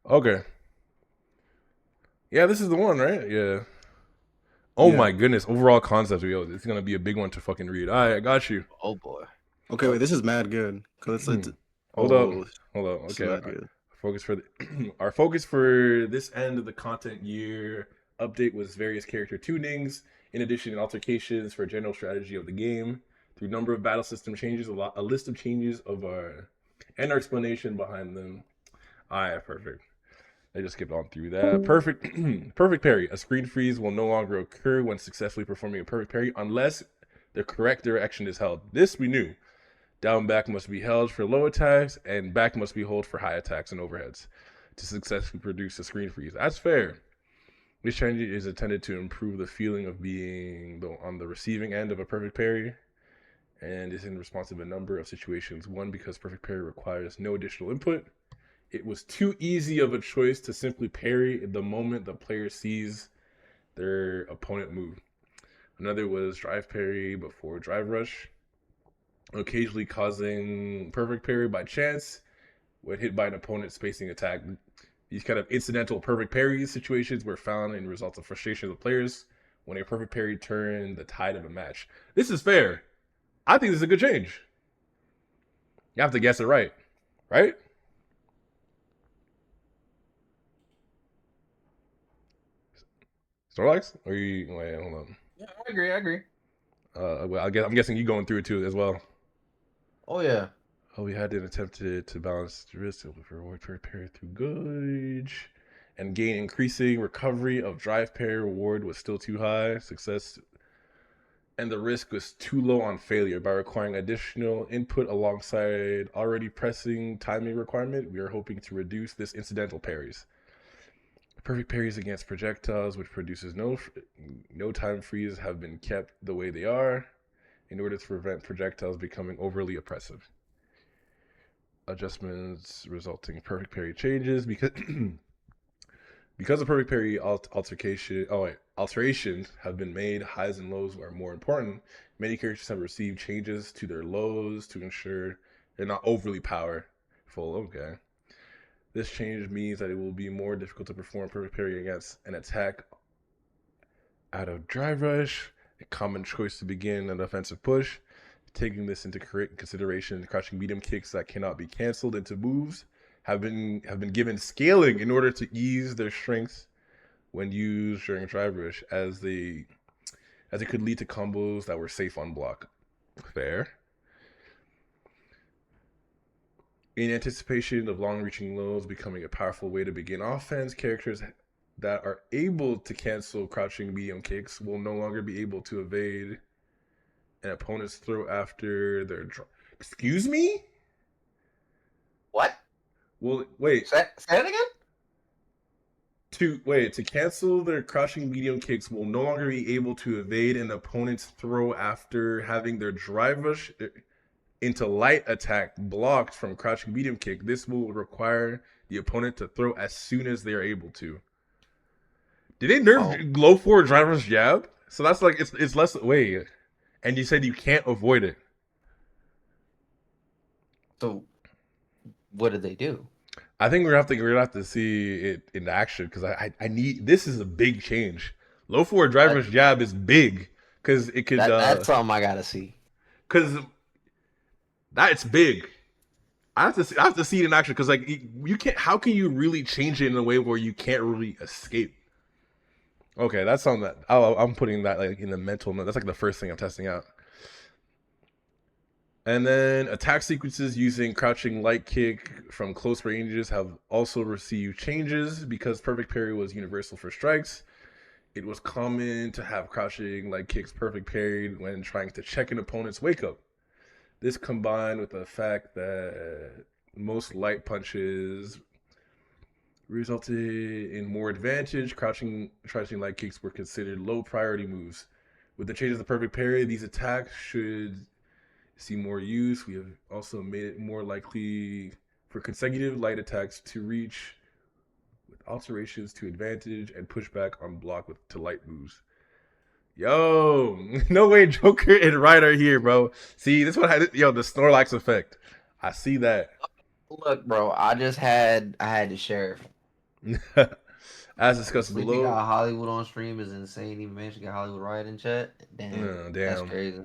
Okay. Yeah, this is the one, right? Yeah. Oh Yeah. my goodness. Overall concept, yo. It's gonna be a big one to fucking read. All right, I got you. Oh boy. Okay, wait, this is mad good. Cause it's Hold up. oh, Hold up. this is Okay. mad good. Focus for our focus for this end of the content year update was various character tunings, in addition to altercations for general strategy of the game, through number of battle system changes, a list of changes of our and our explanation behind them. Alright, perfect. I just skipped on through that. Perfect perfect parry. A screen freeze will no longer occur when successfully performing a perfect parry unless the correct direction is held. This we knew. Down back must be held for low attacks, and back must be held for high attacks and overheads to successfully produce a screen freeze. That's fair. This change is intended to improve the feeling of being on the receiving end of a perfect parry, and is in response to a number of situations. One, because perfect parry requires no additional input. It was too easy of a choice to simply parry the moment the player sees their opponent move. Another was drive parry before drive rush, occasionally causing perfect parry by chance when hit by an opponent's spacing attack. These kind of incidental perfect parry situations were found in results of frustration of the players when a perfect parry turned the tide of a match. This is fair. I think this is a good change. You have to guess it right, right? Snorlax? Or you wait? Hold on. Yeah, I agree. I agree. Well, I'm guessing you going through it too as well. Oh yeah. Oh, we had an attempt to balance the risk of reward per parry through gauge and gain increasing recovery of drive parry reward was still too high. Success and the risk was too low on failure. By requiring additional input alongside already pressing timing requirement, we are hoping to reduce this incidental parries. Perfect parries against projectiles, which produces no time freeze, have been kept the way they are in order to prevent projectiles becoming overly oppressive. Adjustments resulting perfect parry changes because because the perfect parry alterations have been made. Highs and lows are more important. Many characters have received changes to their lows to ensure they're not overly powerful. Okay. This change means that it will be more difficult to perform perfect parry against an attack out of drive rush, a common choice to begin an offensive push. Taking this into consideration, crouching medium kicks that cannot be canceled into moves have been given scaling in order to ease their strengths when used during drive rush, as it could lead to combos that were safe on block. Fair. In anticipation of long-reaching lows becoming a powerful way to begin offense, characters that are able to cancel crouching medium kicks will no longer be able to evade an opponent's throw after their draw. Excuse me? What? Well, wait. Say it again. To cancel their crouching medium kicks will no longer be able to evade an opponent's throw after having their drive rush into light attack blocked from crouching medium kick. This will require the opponent to throw as soon as they are able to. Did they Oh, nerf low forward drive rush jab? So that's like it's less wait. And you said you can't avoid it. so what did they do? I think we're gonna have to see it in action because I need this is a big change. Low forward drive That rush jab is big because it could that's something I gotta see. because that's big. I have to see it in action because like you can't. How can you really change it in a way where you can't really escape? Okay, that's something that I'm putting that like in the mental note. That's like the first thing I'm testing out. And then attack sequences using crouching light kick from close ranges have also received changes because perfect parry was universal for strikes. It was common to have crouching light kicks perfect parried when trying to check an opponent's wake up. This combined with the fact that most light punches resulted in more advantage, crouching light kicks were considered low priority moves. With the changes to perfect parry, these attacks should see more use. We have also made it more likely for consecutive light attacks to reach with alterations to advantage and pushback on block with to light moves. Yo, no way Joker and Ryan are here, bro. See, this one had the Snorlax effect. I see that. Look, bro, I had to share. As discussed Sleepy got below. Hollywood on stream is insane. Even managed to get Hollywood right in chat. Damn, that's Damn. crazy.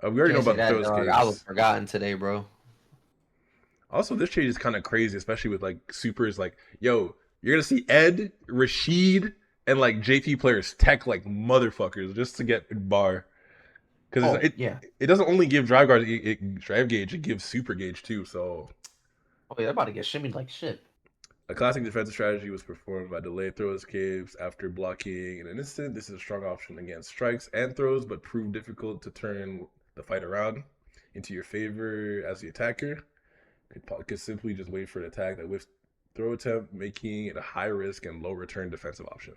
We already know Can't say about the that, throw dog. I was escapes. forgotten today, bro. Also, this change is kind of crazy, especially with like supers. Like, yo, you're gonna see Ed, Rashid, and like JP players tech like motherfuckers just to get bar. Because Oh yeah. it doesn't only give drive guard, drive gauge, it gives super gauge too. So Oh yeah, they're about to get shimmied like shit. a classic defensive strategy was performed by delayed throw escapes after blocking in an instant. This is a strong option against strikes and throws, but proved difficult to turn the fight around into your favor as the attacker. Could simply just wait for an attack that with throw attempt, making it a high risk and low return defensive option.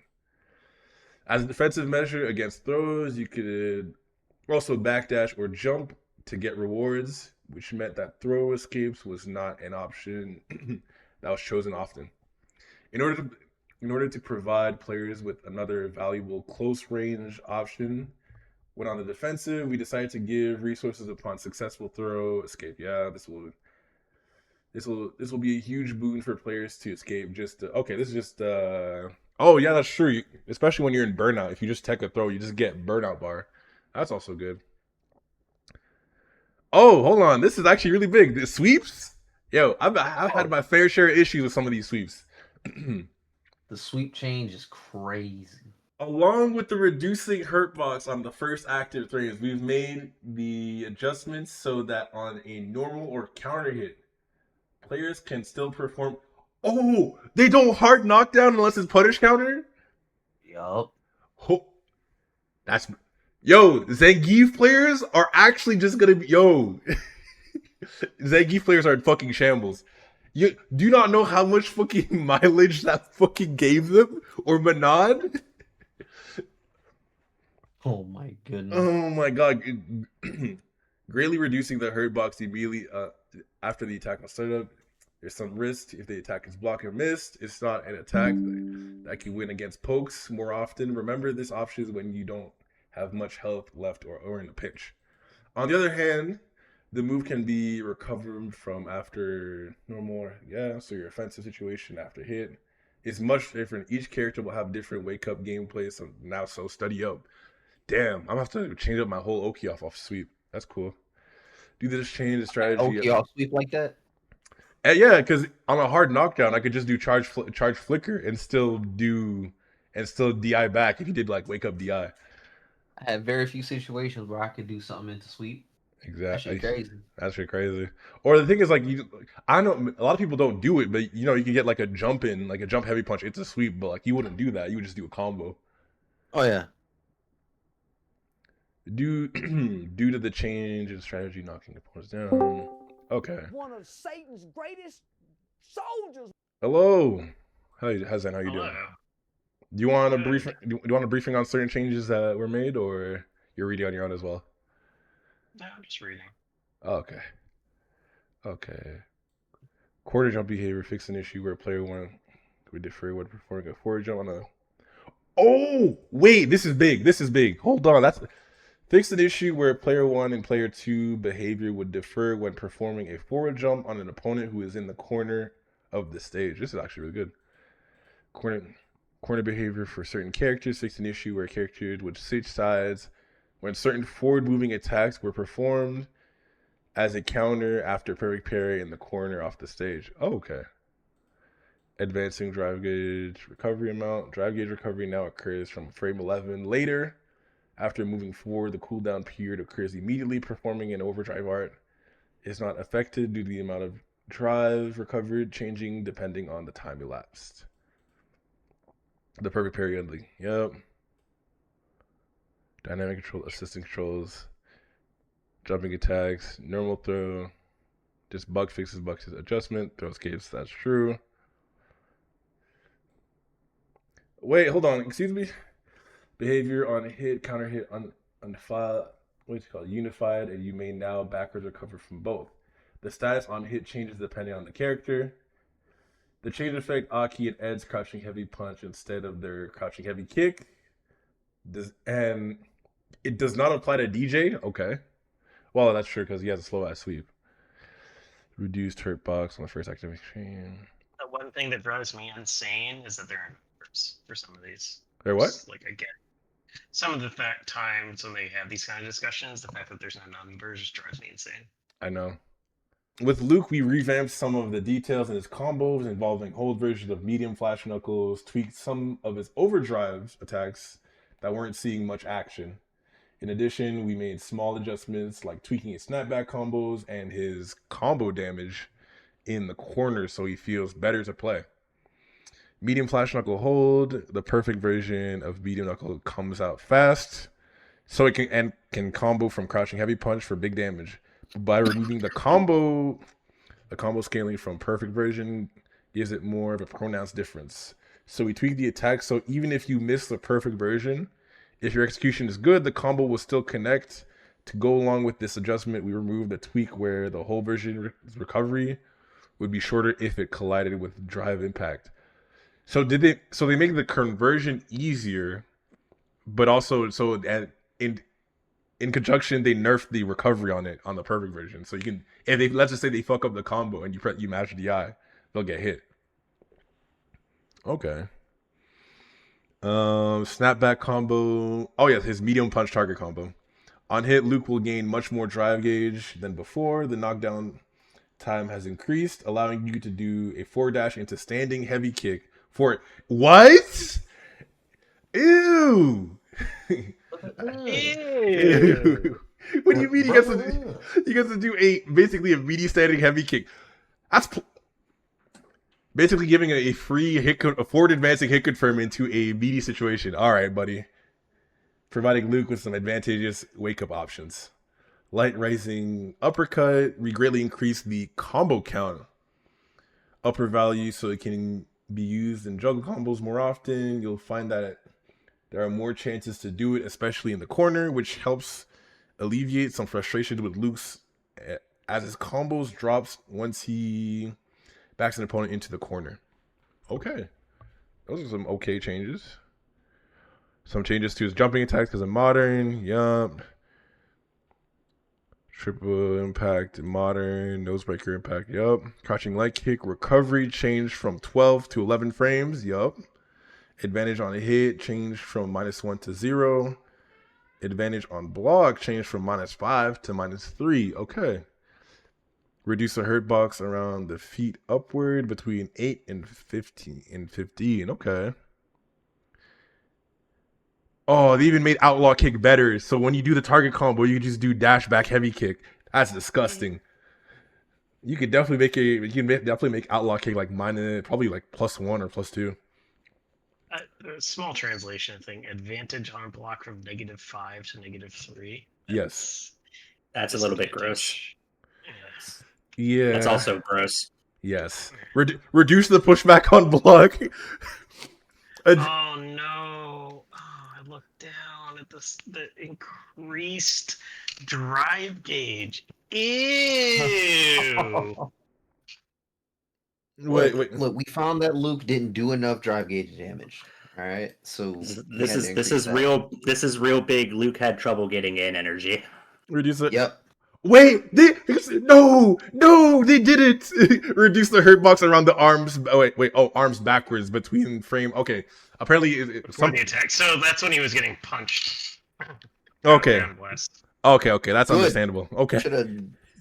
As a defensive measure against throws, you could also backdash or jump to get rewards, which meant that throw escapes was not an option that was chosen often. In order to provide players with another valuable close range option when on the defensive, we decided to give resources upon successful throw escape. Yeah, this will be a huge boon for players to escape. This is just oh yeah, that's true. Especially when you're in burnout, if you just tech a throw, you just get burnout bar. That's also good. Oh, hold on, this is actually really big. The sweeps, yo, I've had my fair share of issues with some of these sweeps. The sweep change is crazy. Along with the reducing hurt box on the first active throws, we've made the adjustments so that on a normal or counter hit, players can still perform. Oh, they don't hard knockdown unless it's punish counter? Yup. Oh, that's. Yo, Zangief players are actually just gonna be. Yo. Zangief players are in fucking shambles. You do you not know how much fucking mileage that fucking gave them? Or Manon? Oh my goodness. Oh my god. Greatly reducing the hurt box immediately after the attack was started up. There's some risk if the attack is blocked or missed. It's not an attack that can win against pokes more often. Remember, this option is when you don't have much health left or in a pinch. On the other hand, the move can be recovered from after normal. Yeah, so your offensive situation after hit is much different. Each character will have different wake up gameplay. So study up. Damn, I'm gonna have to change up my whole Oki off sweep. That's cool. Do this change the strategy. Okay, I'll sweep like that. Yeah, because on a hard knockdown, I could just do charge flicker and still DI back if you did like wake up DI. I had very few situations where I could do something into sweep. Exactly. That shit crazy. That's shit crazy. Or the thing is, like, I know a lot of people don't do it, but you can get like a jump heavy punch. It's a sweep, but like you wouldn't do that. You would just do a combo. Oh yeah. Due to the change in strategy, knocking opponents down. Okay. One of Satan's greatest soldiers. Hello. How's that? How you doing? Hello. Do you want a briefing? Do you want a briefing on certain changes that were made, or you're reading on your own as well? No, I'm just reading. Oh, okay. Quarter jump behavior fix an issue where player one would defer when performing a forward jump on a. Oh wait, this is big. Hold on, that's fix an issue where player one and player two behavior would defer when performing a forward jump on an opponent who is in the corner of the stage. This is actually really good. Corner behavior for certain characters fix an issue where characters would switch sides when certain forward moving attacks were performed as a counter after perfect parry in the corner off the stage. Oh, okay. Advancing drive gauge recovery amount. Drive gauge recovery now occurs from frame 11 later. After moving forward, the cooldown period occurs immediately. Performing an overdrive art is not affected due to the amount of drive recovered, changing depending on the time elapsed. The perfect parry ending. Yep. Dynamic control, assistant controls, jumping attacks, normal throw, just bug fixes, adjustment, throw escapes, that's true. Wait, hold on, excuse me. Behavior on hit, counter hit, undefined, what's it called? Unified, and you may now backwards recover from both. The status on hit changes depending on the character. The change effect Aki and Ed's crouching heavy punch instead of their crouching heavy kick. And it does not apply to Deejay. Okay. Well, that's true because he has a slow ass sweep. Reduced hurt box on the first activation. one thing that drives me insane is that there are numbers for some of these. Or what? Like again, some of the times when they have these kind of discussions, the fact that there's no numbers just drives me insane. I know. With Luke, we revamped some of the details in his combos involving hold versions of medium flash knuckles, tweaked some of his overdrive attacks that weren't seeing much action. In addition, we made small adjustments like tweaking his snapback combos and his combo damage in the corner so he feels better to play. Medium flash knuckle hold, the perfect version of medium knuckle comes out fast, so it can combo from crouching heavy punch for big damage. By removing the combo scaling from perfect version gives it more of a pronounced difference. So we tweak the attack so even if you miss the perfect version, if your execution is good, the combo will still connect. To go along with this adjustment, we removed the tweak where the whole version recovery would be shorter if it collided with drive impact. So they make the conversion easier, but also in conjunction, they nerfed the recovery on it on the perfect version. So you can, if they let's just say they fuck up the combo and you match the eye, they'll get hit. Okay. Snapback combo. Oh yes, his medium punch target combo. On hit, Luke will gain much more drive gauge than before. The knockdown time has increased, allowing you to do a 4-dash into standing heavy kick for it. What? Ew. Ew. What do you mean he gets to do basically a meaty standing heavy kick? That's basically giving a free a forward advancing hit confirm into a meaty situation. All right, buddy. Providing Luke with some advantageous wake up options. Light rising uppercut. We greatly increase the combo count. Upper value so it can be used in juggle combos more often. You'll find that there are more chances to do it, especially in the corner, which helps alleviate some frustration with Luke's as his combos drops once he backs an opponent into the corner. Okay. Those are some okay changes. Some changes to his jumping attacks because of modern. Yup. Triple impact, modern, nosebreaker impact, yup. Crouching light kick, recovery changed from 12 to 11 frames, yup. Advantage on a hit changed from -1 to 0. Advantage on block changed from -5 to -3. Okay. Reduce the hurt box around the feet upward between 8 and 15. Okay. Oh, they even made outlaw kick better. So when you do the target combo, you can just do dash back heavy kick. That's disgusting. You could definitely make outlaw kick like probably like +1 or +2. A small translation thing. Advantage on block from -5 to -3. Yes. That's a little bit gross. Yes. Yeah. That's also gross. Yes. Reduce the pushback on block. Oh no! Oh, I looked down at the increased drive gauge. Ew! Wait. Look, we found that Luke didn't do enough drive gauge damage. All right, so This is real. This is real big. Luke had trouble getting in energy. Reduce it. Yep. Wait, they didn't reduce the hurt box around the arms. Oh, wait. Oh, arms backwards between frame. Okay, apparently Before the attack. So that's when he was getting punched. Okay. Down west. Okay, that's Good. understandable. Okay. Should have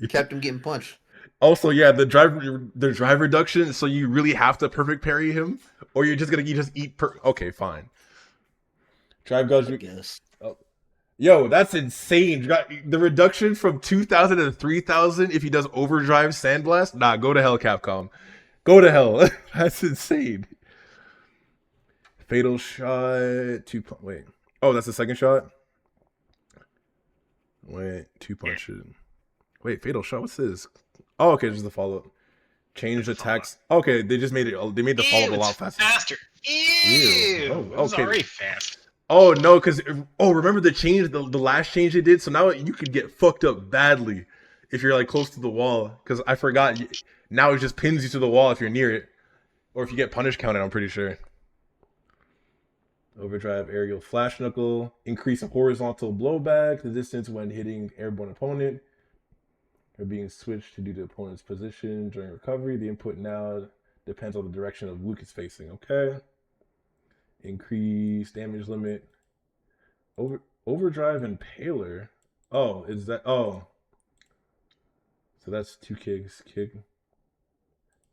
kept him getting punched. Also, yeah, the drive reduction. So you really have to perfect parry him, or you just eat. Okay, fine. Drive gauge. I guess. Yo, that's insane. The reduction from 2,000 to 3,000 if he does overdrive sandblast. Nah, go to hell, Capcom. Go to hell. That's insane. Fatal shot. Wait. Oh, that's the second shot? Wait, 2 punches. Wait, fatal shot. What's this? Oh, okay, just the follow-up. Change attacks. Okay, they just made it. They made the follow-up a lot faster. Ew. Oh, It was okay. already fast. Oh no, because remember the change, the last change they did. So now you could get fucked up badly if you're like close to the wall. Because I forgot, now it just pins you to the wall if you're near it, or if you get punish counted. I'm pretty sure. Overdrive aerial flash knuckle, increase a horizontal blowback, the distance when hitting airborne opponent, or being switched to do the opponent's position during recovery. The input now Depends on the direction of Luke is facing. Okay. Increase damage limit. Overdrive and Paler. Oh, is that? Oh. So that's 2 kicks. Kick.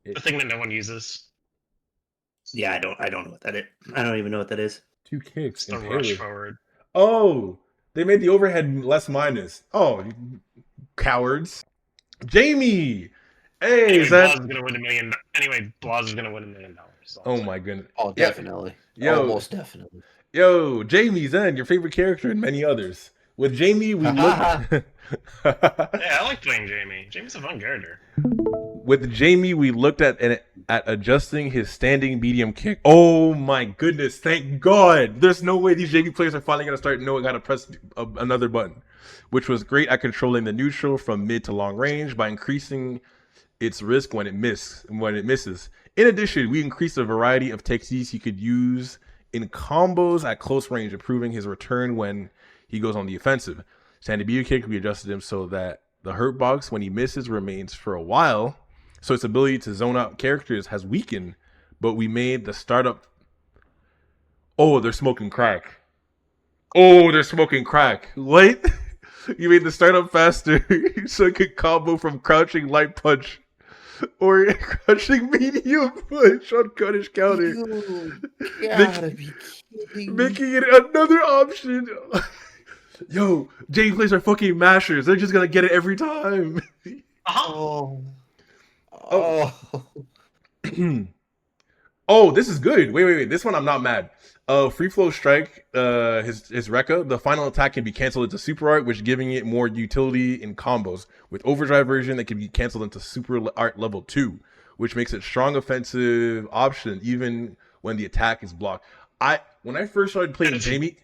The thing that no one uses. Yeah, I don't know what that is. I don't even know what that is. 2 kicks. It's the rush forward. Oh, they made the overhead less minus. Oh, cowards. Jamie. Hey, is that? Blas is gonna win $1 million. Anyway, Blas is gonna win $1 million. Oh my goodness. Oh, definitely. Yo. Almost definitely. Yo, Jamie Zen, your favorite character and many others. With Jamie, we look. Yeah, I like playing Jamie. Jamie's a fun character. With Jamie, we looked at adjusting his standing medium kick. Oh my goodness! Thank God. There's no way these Jamie players are finally gonna start knowing how to press another button, which was great at controlling the neutral from mid to long range by increasing its risk when it misses. In addition, we increased the variety of techniques he could use in combos at close range, improving his return when he goes on the offensive. Standing medium kick, we adjusted him so that the hurt box when he misses remains for a while. So its ability to zone out characters has weakened, but we made the startup. Oh, they're smoking crack. Oh, they're smoking crack. What? You made the startup faster so it could combo from crouching light punch or crouching medium punch on Kurdish counter. Making it another option. Yo, Jamie plays are fucking mashers. They're just gonna get it every time. Oh. Oh, this is good. Wait. This one I'm not mad. Free flow strike, his Rekka, the final attack can be canceled into super art, which giving it more utility in combos. With overdrive version, that can be canceled into super art level 2, which makes it strong offensive option even when the attack is blocked. When I first started playing Jamie,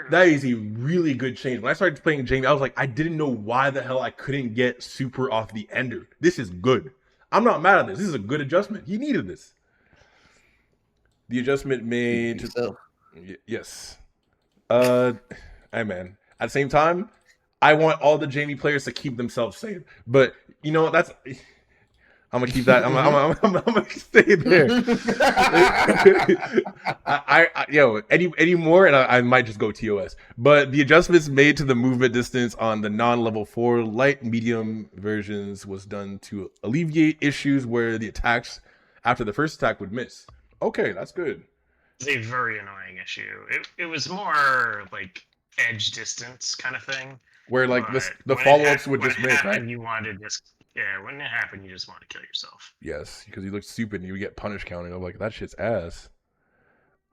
that is a really good change. When I started playing Jamie, I was like, I didn't know why the hell I couldn't get super off the ender. This is good. I'm not mad at this. This is a good adjustment. He needed this. The adjustment made to... Yes. Hey man. At the same time, I want all the Jamie players to keep themselves safe. But you know, that's... I'm gonna keep that. I'm gonna stay there. Any more, and I might just go TOS. But the adjustments made to the movement distance on the non-level 4 light medium versions was done to alleviate issues where the attacks after the first attack would miss. Okay, that's good. It's a very annoying issue. It was more like edge distance kind of thing. Where like the follow-ups would just miss, right? You wanted this. Yeah, when it happened, you just want to kill yourself. Yes, because you look stupid and you get punish counting. I'm like, that shit's ass.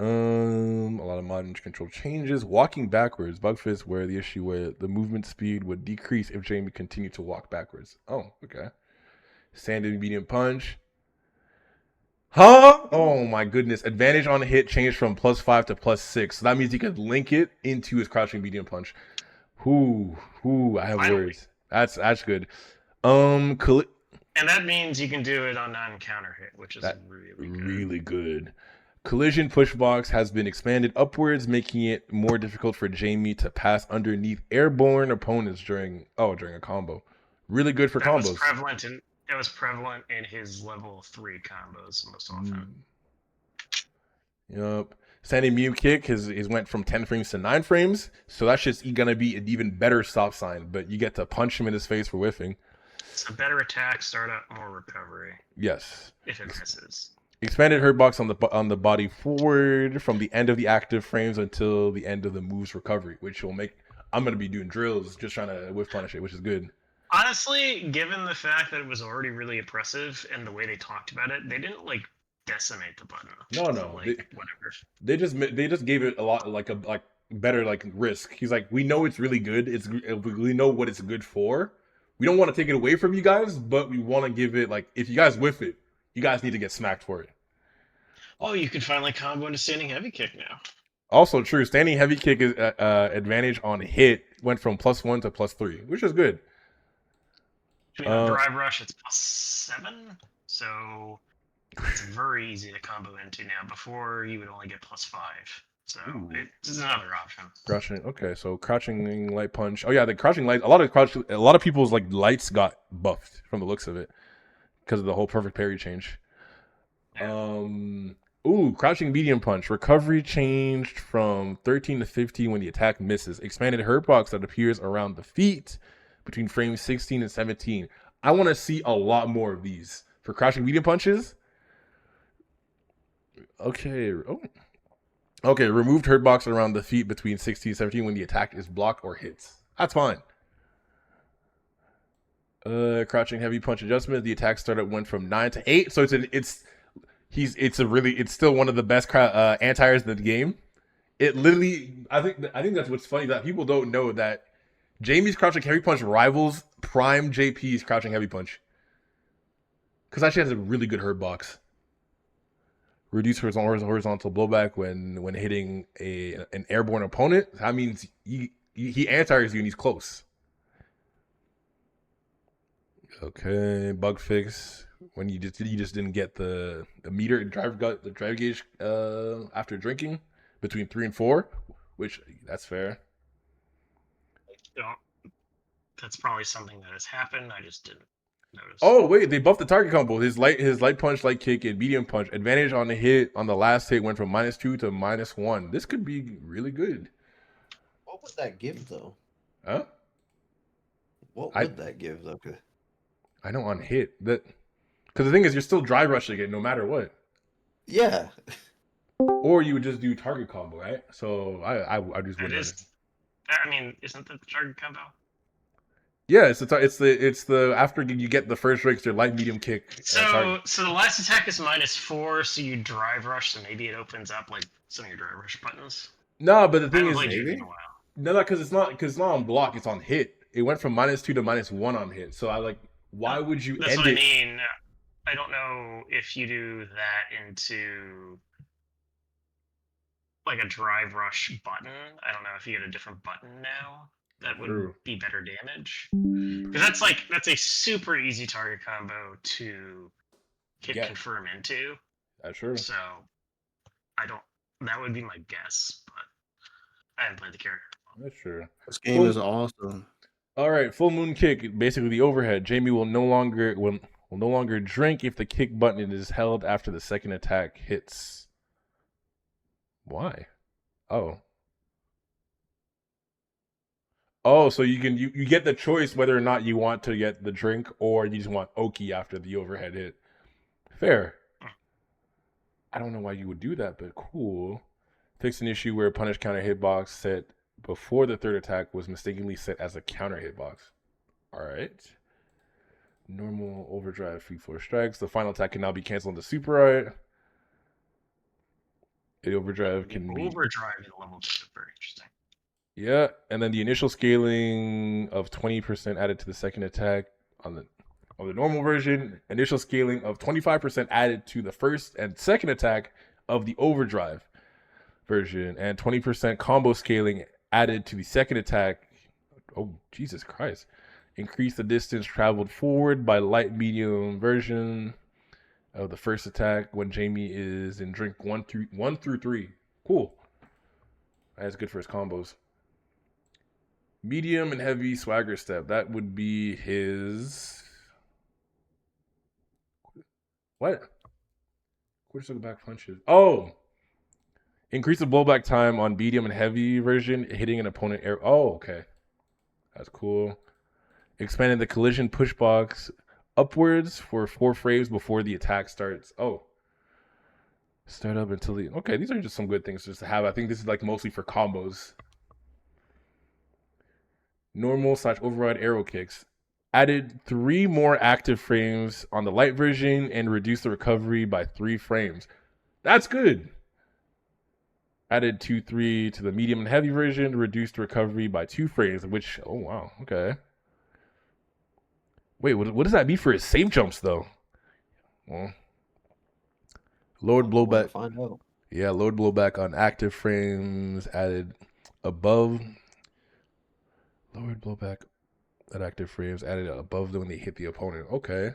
A lot of modern control changes. Walking backwards. Bugfist, where the issue where the movement speed would decrease if Jamie continued to walk backwards. Oh, okay. Standing medium punch. Huh? Oh my goodness. Advantage on hit changed from +5 to +6. So that means he could link it into his crouching medium punch. I have words. That's good. And that means you can do it on non-counter hit, which is really good. Collision push box has been expanded upwards, making it more difficult for Jamie to pass underneath airborne opponents during a combo. Really good for combos. That was prevalent in his level 3 combos most often. Yup. Standing Mew kick is went from 10 frames to 9 frames, so that's just gonna be an even better stop sign. But you get to punch him in his face for whiffing. It's a better attack, startup, more recovery. Yes. If it misses. Expanded hurt box on the body forward from the end of the active frames until the end of the move's recovery, which will make I'm gonna be doing drills just trying to whiff punish it, which is good. Honestly, given the fact that it was already really oppressive and the way they talked about it, they didn't like decimate the button. No, like, whatever. They just gave it a lot like better like risk. He's like, we know it's really good. We know what it's good for. We don't want to take it away from you guys, but we want to give it like if you guys whiff it, you guys need to get smacked for it. Oh, you can finally combo into standing heavy kick now. Also true. Standing heavy kick is advantage on hit went from +1 to +3, which is good. Drive rush, it's +7, so it's very easy to combo into now. Before you would only get +5, so it's another option. Crouching, okay, so crouching light punch. Oh yeah, the crouching light. A lot of people's like lights got buffed from the looks of it. because of the whole perfect parry change. Ooh, crouching medium punch. Recovery changed from 13 to 15 when the attack misses. Expanded hurt box that appears around the feet between frames 16 and 17. I want to see a lot more of these for crouching medium punches. Okay. Oh. Okay, removed hurt box around the feet between 16 and 17 when the attack is blocked or hits. That's fine. Crouching heavy punch adjustment. The attack startup went from 9 to 8. So it's still one of the best anti-airs in the game. It literally, I think that's what's funny, that people don't know that Jamie's crouching heavy punch rivals Prime JP's crouching heavy punch. Because actually has a really good hurt box. Reduce horizontal blowback when hitting an airborne opponent. That means he anti-airs you and he's close. Okay, bug fix. When you just didn't get the meter the drive gauge after drinking between 3 and 4, which that's fair. That's probably something that has happened. I just didn't notice. Oh wait, they buffed the target combo. His light punch, light kick, and medium punch. Advantage on the hit on the last hit went from -2 to -1. This could be really good. What would that give though? Huh? What would that give though? I know on hit that, because the thing is, you're still drive rushing it no matter what. Yeah. Or you would just do target combo, right? So I just wouldn't. It is. I mean, isn't that the target combo? Yeah, it's the after you get the first breaks, your light medium kick. So the last attack is -4, so you drive rush, so maybe it opens up like some of your drive rush buttons. No, but the thing is, maybe? No, because it's not on block, it's on hit. It went from -2 to -1 on hit. So why would you That's end what it? I mean. I don't know if you do that into like a drive rush button. I don't know if you get a different button now that would be better damage. Because that's a super easy target combo to hit confirm into. That's true. So that would be my guess, but I haven't played the character. That's true. This game is awesome. All right, full moon kick, basically the overhead. Jamie will no longer drink if the kick button is held after the second attack hits. Why? Oh, so you get the choice whether or not you want to get the drink or you just want Oki after the overhead hit. Fair. I don't know why you would do that, but cool. Fix an issue where a punish counter hitbox set before the third attack was mistakenly set as a counter hitbox. All right. Normal overdrive, free floor strikes. The final attack can now be canceled into super art. The overdrive can be overdrive in level 2. Very interesting. Yeah, and then the initial scaling of 20% added to the second attack on the normal version. Initial scaling of 25% added to the first and second attack of the overdrive version, and 20% combo scaling added to the second attack. Oh, Jesus Christ. Increase the distance traveled forward by light medium version of the first attack when Jamie is in drink 1 through 3. Cool. That's good for his combos. Medium and heavy swagger step. That would be his... What? Quarter back punches. Oh! Increase the blowback time on medium and heavy version, hitting an opponent air. Oh, okay. That's cool. Expanded the collision push box upwards for 4 frames before the attack starts. Oh. Start up until the... Okay, these are just some good things just to have. I think this is mostly for combos. Normal / override arrow kicks. Added 3 more active frames on the light version and reduced the recovery by 3 frames. That's good. Added 2/3 to the medium and heavy version, reduced recovery by 2 frames, which, oh wow, okay. Wait, what does that mean for his save jumps though? Well, lowered blowback. Find out. Yeah, lowered blowback on active frames added above. Lowered blowback at active frames added above when they hit the opponent. Okay.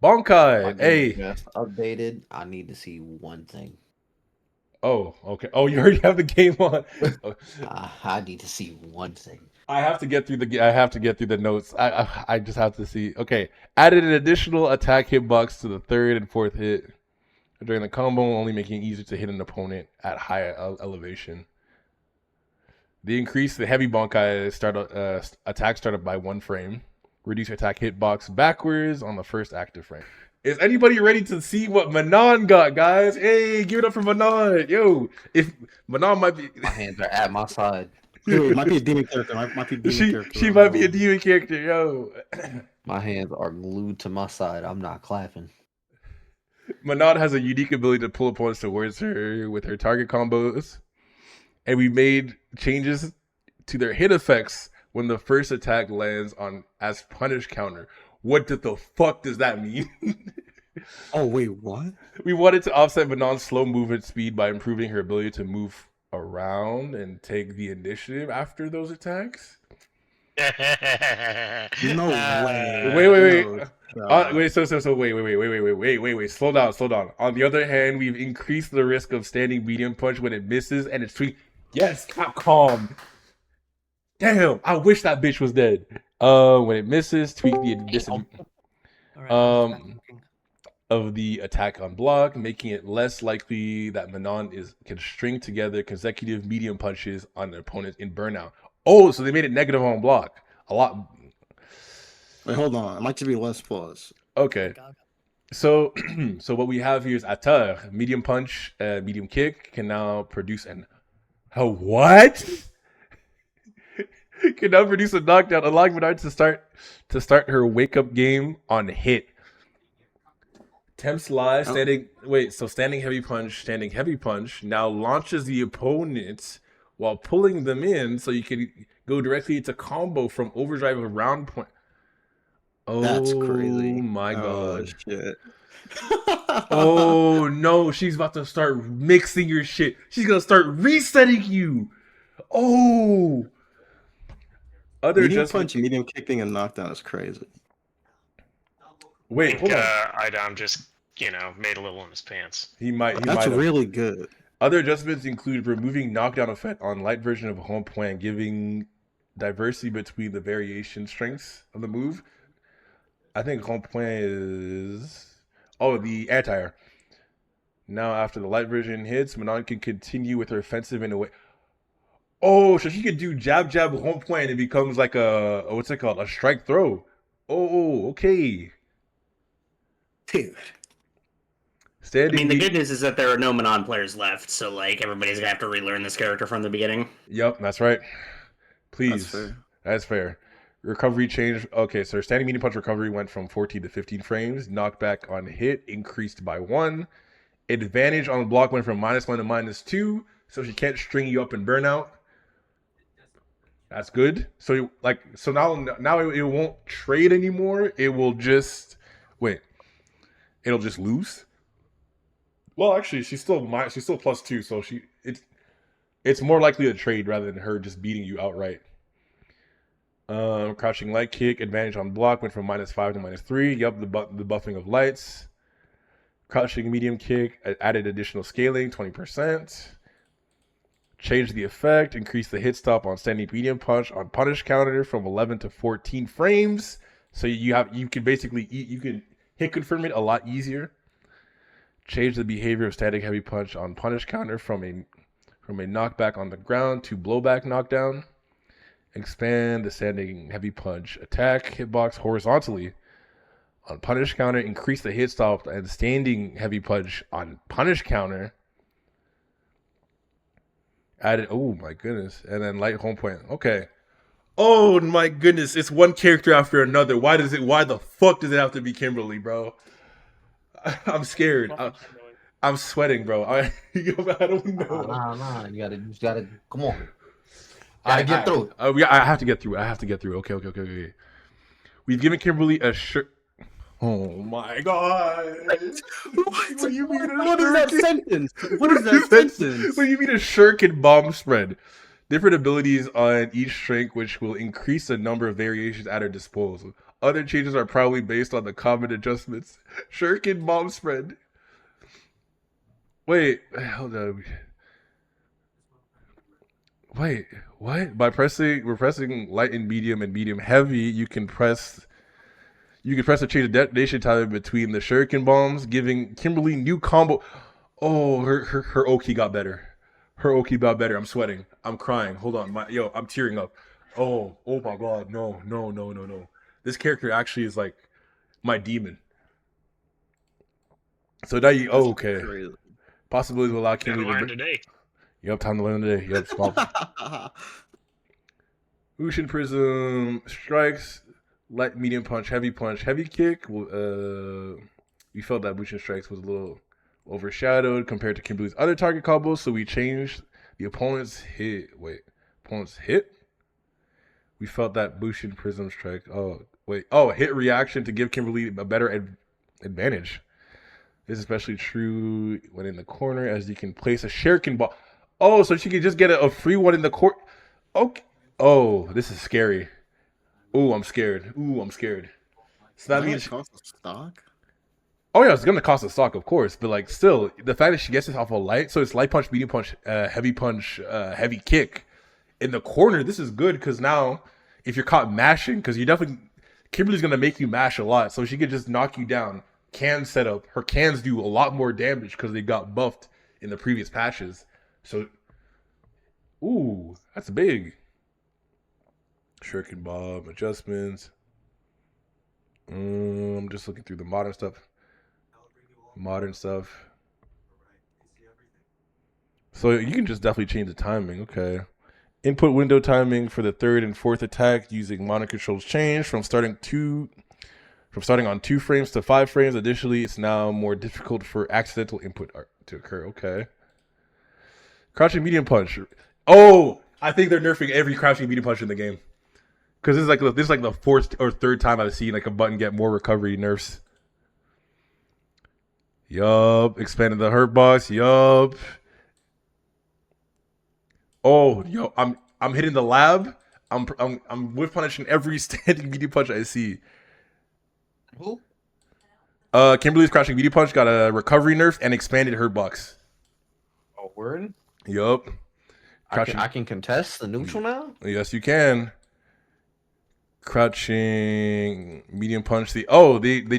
Bonkai, hey. Updated. I need to see one thing. Oh, okay. Oh, you already have the game on. I need to see one thing. I have to get through the notes. I just have to see. Okay, added an additional attack hitbox to the third and fourth hit during the combo, only making it easier to hit an opponent at higher elevation. They increased the heavy Blanka attack startup by 1 frame. Reduce attack hitbox backwards on the first active frame. Is anybody ready to see what Manon got, guys? Hey, give it up for Manon. Yo, if Manon might be... My hands are at my side. Dude, might be a demon character. Might be a demon character. She might be a demon character, yo. My hands are glued to my side. I'm not clapping. Manon has a unique ability to pull opponents towards her with her target combos. And we made changes to their hit effects when the first attack lands on as punish counter. What the fuck does that mean? Oh, wait, what? We wanted to offset Manon's slow movement speed by improving her ability to move around and take the initiative after those attacks. No way. Wait. No. Wait. Slow down. On the other hand, we've increased the risk of standing medium punch when it misses and it's tweaked. Yes, calm. Damn, I wish that bitch was dead. When it misses, tweak the distance of the attack on block, making it less likely that Manon can string together consecutive medium punches on their opponent in burnout. Oh, so they made it negative on block. A lot. Wait, hold on. It might just be less plus. Okay. So what we have here is Atar, medium punch, medium kick, can now produce a what? Can now produce a knockdown, allowing Manon to start her wake up game on hit. Temps live standing heavy punch now launches the opponent while pulling them in, so you can go directly into combo from overdrive around point. Oh, that's crazy! My god! Shit. Oh no, she's about to start mixing your shit. She's gonna start resetting you. Oh, medium punch, medium kicking, and knockdown is crazy. Wait, hold on. Idam just made a little in his pants. That's really good. Other adjustments include removing knockdown effect on light version of home plan, giving diversity between the variation strengths of the move. I think home plan is the anti-air. Now after the light version hits, Manon can continue with her offensive in a way. Oh, so she could do jab home plan and it becomes like what's it called? A strike throw. Oh, okay. Dude. The good news is that there are no Manon players left, so everybody's gonna have to relearn this character from the beginning. Yep, that's right. Please. That's fair. Recovery change. Okay, so standing medium punch recovery went from 14 to 15 frames. Knockback on hit increased by 1. Advantage on the block went from -1 to -2, so she can't string you up in burnout. That's good. So now it won't trade anymore. It will just it'll just lose. Well, actually, she's still +2, so it's more likely to trade rather than her just beating you outright. Crouching light kick, advantage on block went from -5 to -3. Yep, the buffing of lights. Crouching medium kick added additional scaling, 20%. Changed the effect, increased the hit stop on standing medium punch on punish counter from 11 to 14 frames. So you can hit confirm it a lot easier. Change the behavior of static heavy punch on punish counter from a knockback on the ground to blowback knockdown. Expand the standing heavy punch attack hitbox horizontally on punish counter. Increase the hit stop and standing heavy punch on punish counter. Added, oh my goodness, and then light home point. Okay. Oh my goodness, it's one character after another. Why the fuck does it have to be Kimberly, bro? I'm scared. I'm sweating, bro. I don't know. Nah. You gotta. Come on. Gotta get through it. I have to get through. Okay. We've given Kimberly a shirt. Oh my god! What do you mean? What is that sentence? What is that sentence? What do you mean a shuriken bomb spread? Different abilities on each strength, which will increase the number of variations at her disposal. Other changes are probably based on the common adjustments. Shuriken bomb spread. Wait, hold on. Wait, what? By pressing light and medium heavy, you can press to change the detonation time between the shuriken bombs, giving Kimberly new combo. Oh, her Oki got better. Her Oki got better. I'm sweating. I'm crying. Hold on, I'm tearing up. Oh my god, no. This character actually is like my demon. So now you okay. Possibilities will allow Kimberly to learn today. Yep, time to learn today. Yep, small. Bushin Prism strikes, light, medium punch, heavy kick. We felt that Bushin strikes was a little overshadowed compared to Kimberly's other target combos, so we changed the opponent's hit. We felt that Bushin Prism strike. Hit reaction to give Kimberly a better advantage. This is especially true when in the corner, as you can place a shuriken ball. Oh, so she can just get a free one in the court. Okay. Oh, this is scary. Ooh, I'm scared. So that means cost a stock. Oh yeah, it's gonna cost a stock, of course, but like still, the fact that she gets this off of light, so it's light punch, medium punch, heavy heavy kick in the corner. This is good because now if you're caught mashing, because Kimberly's gonna make you mash a lot, so she could just knock you down. Can setup, her cans do a lot more damage because they got buffed in the previous patches. So, ooh, that's big. Shuriken Bob adjustments. I'm just looking through the modern stuff. So you can just definitely change the timing. Okay. Input window timing for the third and fourth attack using Manon controls change from starting on 2 frames to 5 frames. Additionally, it's now more difficult for accidental input to occur. Okay. Crouching medium punch. Oh, I think they're nerfing every crouching medium punch in the game. Because this is like the fourth or third time I've seen like a button get more recovery nerfs. Yup. Expanded the hurt box. Yup. Oh, yo, I'm hitting the lab. I'm whiff punishing every standing medium punch I see. Who? Kimberly's crouching medium punch got a recovery nerf and expanded hurt box. Oh, word? Yup. I can contest the neutral now? Yes, you can. Crouching medium punch. They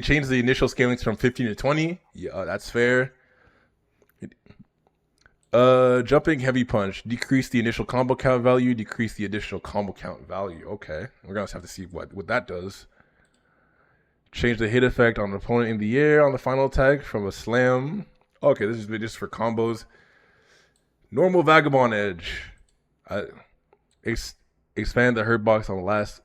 changed the initial scaling from 15 to 20. Yeah, that's fair. Jumping heavy punch. Decrease the initial combo count value. Decrease the additional combo count value. Okay, we're gonna have to see what that does. Change the hit effect on the opponent in the air on the final attack from a slam. Okay, this is just for combos. Normal Vagabond Edge. Expand the hurt box on the last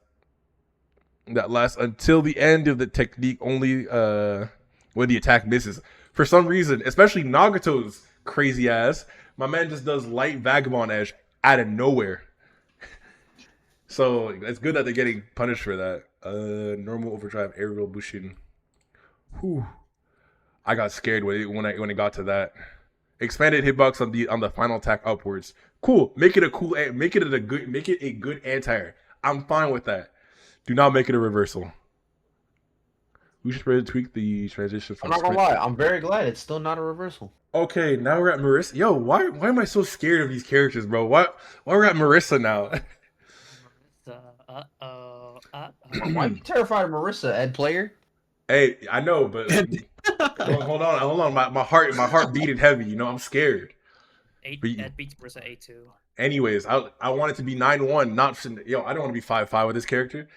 until the end of the technique only when the attack misses. For some reason, especially Nagato's crazy ass, my man just does light Vagabond Edge out of nowhere. So it's good that they're getting punished for that. Normal overdrive aerial Bushin. Whew. I got scared when it got to that. Expanded hitbox on the final attack upwards. Cool. Make it a good anti-air. I'm fine with that. Do not make it a reversal. We should tweak the transition from I'm not gonna lie, I'm very glad it's still not a reversal. Okay, now we're at Marisa. Yo, why am I so scared of these characters, bro? Why we're at Marisa now? Why are you terrified of Marisa, Ed player? Hey, I know, but hold on. My heart beating heavy. You know, I'm scared. Ed beats Marisa 8-2. Anyways, I want it to be 9-1. Not I don't want to be 5-5 with this character.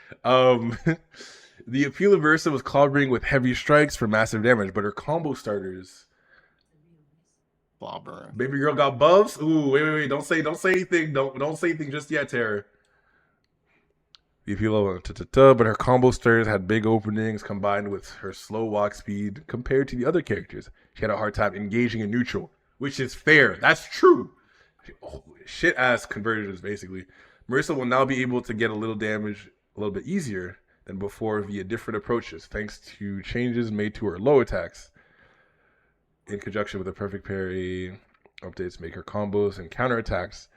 The appeal of Marisa was clobbering with heavy strikes for massive damage, but her combo starters. Bobber. Baby girl got buffs. Ooh, wait. Don't say anything. Don't say anything just yet, Tara. The appeal of but her combo starters had big openings combined with her slow walk speed compared to the other characters. She had a hard time engaging in neutral, which is fair. That's true. Shit ass conversions, basically. Marisa will now be able to get a little damage a little bit easier than before via different approaches, thanks to changes made to her low attacks. In conjunction with a perfect parry, updates make her combos and counterattacks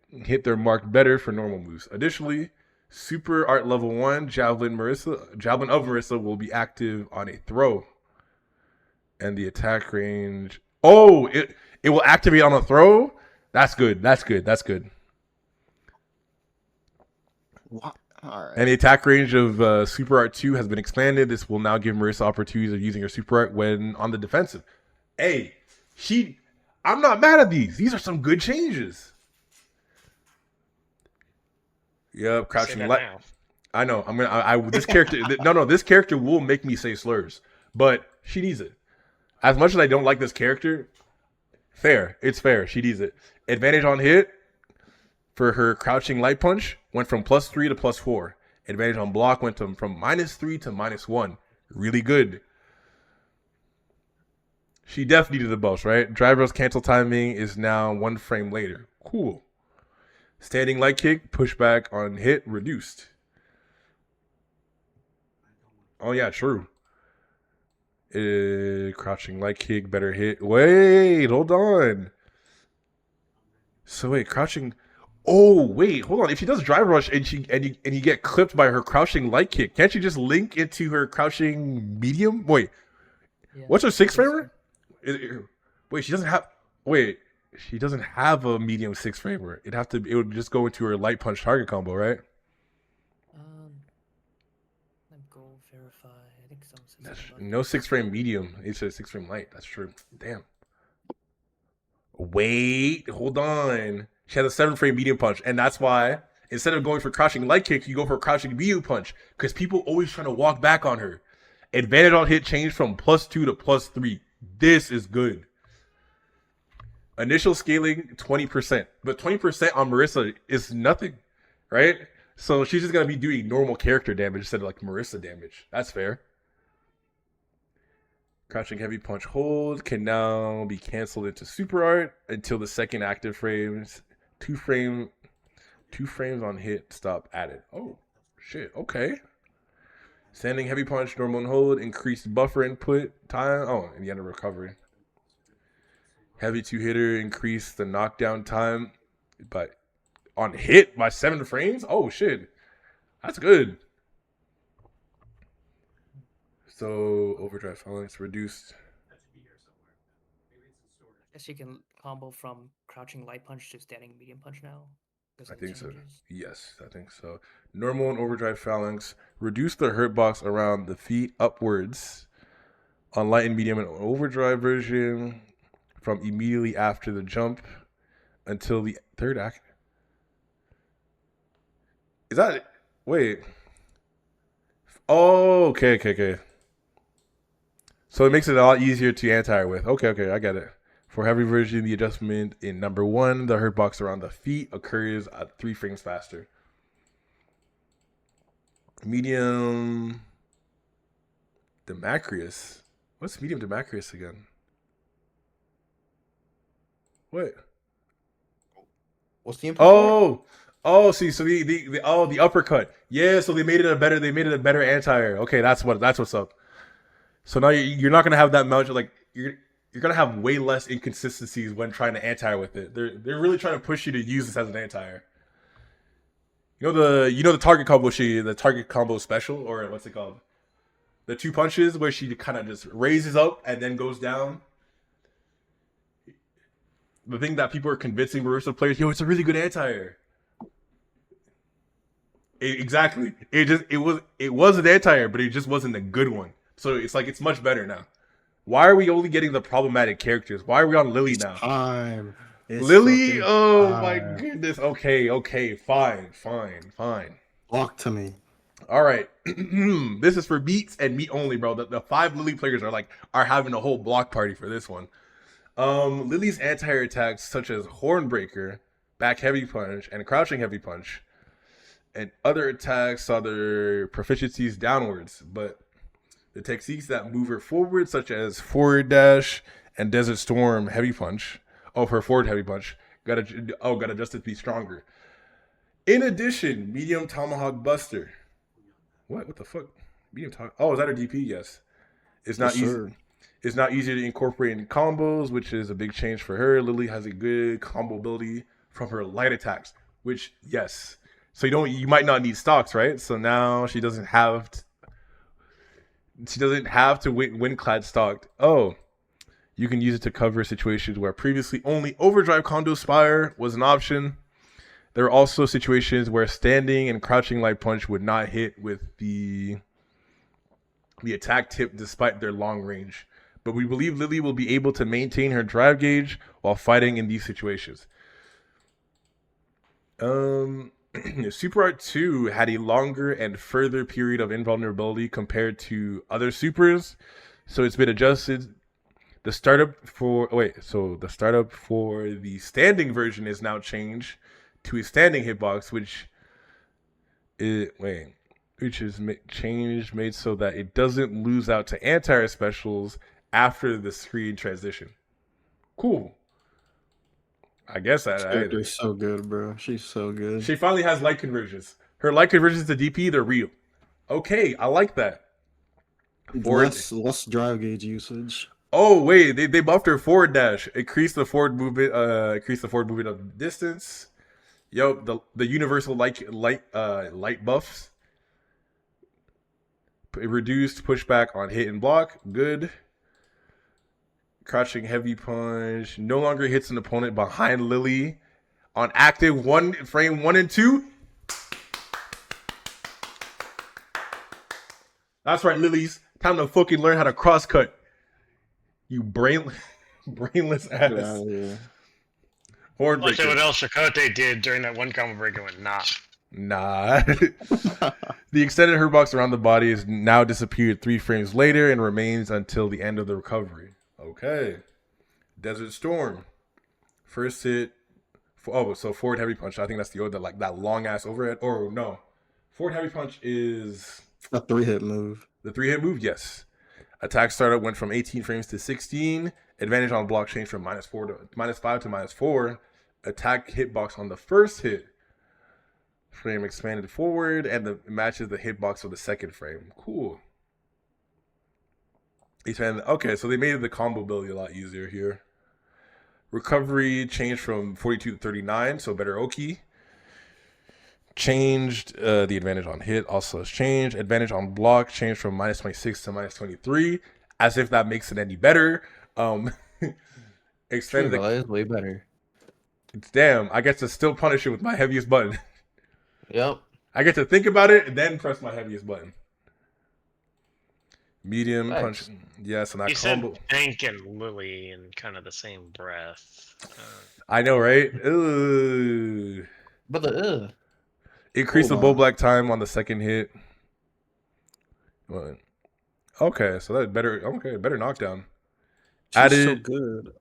hit their mark better for normal moves. Additionally, Super Art Level 1 Javelin of Marisa will be active on a throw. And the attack range... Oh! It will activate on a throw? That's good. What? All right. And the attack range of Super Art 2 has been expanded. This will now give Marisa opportunities of using her Super Art when on the defensive. Hey, I'm not mad at these. These are some good changes. Yep, crouching light. I know. This character. This character will make me say slurs, but she needs it. As much as I don't like this character, fair. It's fair. She needs it. Advantage on hit for her crouching light punch went from +3 to +4. Advantage on block went from -3 to -1. Really good. She definitely needed the buffs, right? Driver's cancel timing is now 1 frame later. Cool. Standing light kick, pushback on hit reduced. Oh yeah, true. Crouching light kick, better hit. Wait, hold on. So wait, crouching. Oh wait, hold on. If she does drive rush and you get clipped by her crouching light kick, can't you just link into her crouching medium? Wait, Yeah. what's her 6-framer? Wait, she doesn't have. Wait, she doesn't have a medium 6-framer. It would just go into her light punch target combo, right? Let me go verify. I think That's, no 6-frame medium. It's a 6-frame light. That's true. Damn. Wait, hold on. She has a 7-frame medium punch, and that's why instead of going for crouching light kick, you go for crouching medium punch because people always trying to walk back on her. Advantage on hit changed from +2 to +3. This is good. Initial scaling 20%, but 20% on Marisa is nothing, right? So she's just gonna be doing normal character damage instead of like Marisa damage. That's fair. Crouching heavy punch hold can now be canceled into super art until the second active frames. 2 frames on hit stop added. Oh shit. Okay. Standing heavy punch normal and hold increased buffer input time. Oh, and the end of recovery. Heavy 2-hitter increased the knockdown time, but on hit by 7 frames. Oh shit, that's good. So overdrive phalanx reduced. Guess you can combo from crouching light punch to standing medium punch now. I think so. Yes, I think so. Normal and overdrive phalanx reduce the hurt box around the feet upwards on light and medium and overdrive version from immediately after the jump until the third act. Is that it? Wait. Oh, okay. So it makes it a lot easier to anti with. Okay, I get it. For heavy version, the adjustment in number 1, the hurt box around the feet occurs at 3 frames faster. Medium Demetrius. What's medium Demetrius again? What? What's the input? Oh, see, so the uppercut. Yeah, so they made it a better anti-air. Okay, that's what's up. So now you're not gonna have that much like you're gonna have way less inconsistencies when trying to anti-air with it. They're really trying to push you to use this as an anti-air. You know the target combo special, or what's it called? The 2 punches where she kind of just raises up and then goes down. The thing that people are convincing Marisa players, it's a really good anti-air. Exactly. It was an anti-air, but it just wasn't a good one. So it's much better now. Why are we only getting the problematic characters? Why are we on Lily now? Time. Lily? Oh my goodness. Okay. Fine. Talk to me. All right. This is for beats and meat only, bro. The 5 Lily players are having a whole block party for this one. Lily's anti-air attacks such as Hornbreaker, back heavy punch, and crouching heavy punch, and other attacks saw their proficiencies downwards, but the techniques that move her forward, such as forward dash and Desert Storm heavy punch, her forward heavy punch, got adjusted to be stronger. In addition, medium tomahawk buster. What the fuck? Medium tomahawk. Oh, is that her DP? Yes. It's not easy. It's not easy to incorporate in combos, which is a big change for her. Lily has a good combo ability from her light attacks, which yes. So you might not need stocks, right? So now she doesn't have to win clad stocked. Oh, you can use it to cover situations where previously only overdrive condo spire was an option. There are also situations where standing and crouching light punch would not hit with the attack tip despite their long range. But we believe Lily will be able to maintain her drive gauge while fighting in these situations. Super Art 2 had a longer and further period of invulnerability compared to other supers, so it's been adjusted. The startup for the standing version is now changed to a standing hitbox, which is changed made so that it doesn't lose out to anti-air specials after the screen transition. Cool. I guess that character's so good, bro. She's so good. She finally has light conversions. Her light conversions to DP, they're real. Okay, I like that. Less drive gauge usage. Oh wait, they buffed her forward dash. Increase the forward movement. Increase the forward movement of distance. Yo, the universal light buffs. Reduced pushback on hit and block. Good. Crouching heavy punch. No longer hits an opponent behind Lily. On active frame 1 and 2. That's right, Lilies. Time to fucking learn how to cross cut. You brainless ass. Yeah. Horn Like breaker. what El Chicote did during that one combo break and went, nah. The extended herbox around the body is now disappeared 3 frames later and remains until the end of the recovery. Okay. Desert Storm. First hit. So forward heavy punch. I think that's that long ass overhead. Or no. Forward heavy punch is a 3-hit move. The 3-hit move, yes. Attack startup went from 18 frames to 16. Advantage on block changed from -5 to -4. Attack hitbox on the first hit frame expanded forward, and matches the hitbox of the second frame. Cool. Okay, so they made the combo ability a lot easier here. Recovery changed from 42 to 39, so better Oki. Changed the advantage on hit also has changed. Advantage on block changed from -26 to -23, as if that makes it any better. Extended that is way better. Damn, I get to still punish it with my heaviest button. Yep. I get to think about it and then press my heaviest button. Medium punch. Yes, and that You combo. said Bank and Lily in kind of the same breath. I know, right? Ugh. But the Increase the bow black time on the second hit. Okay, so that's better. Okay, better knockdown. She's Added so good.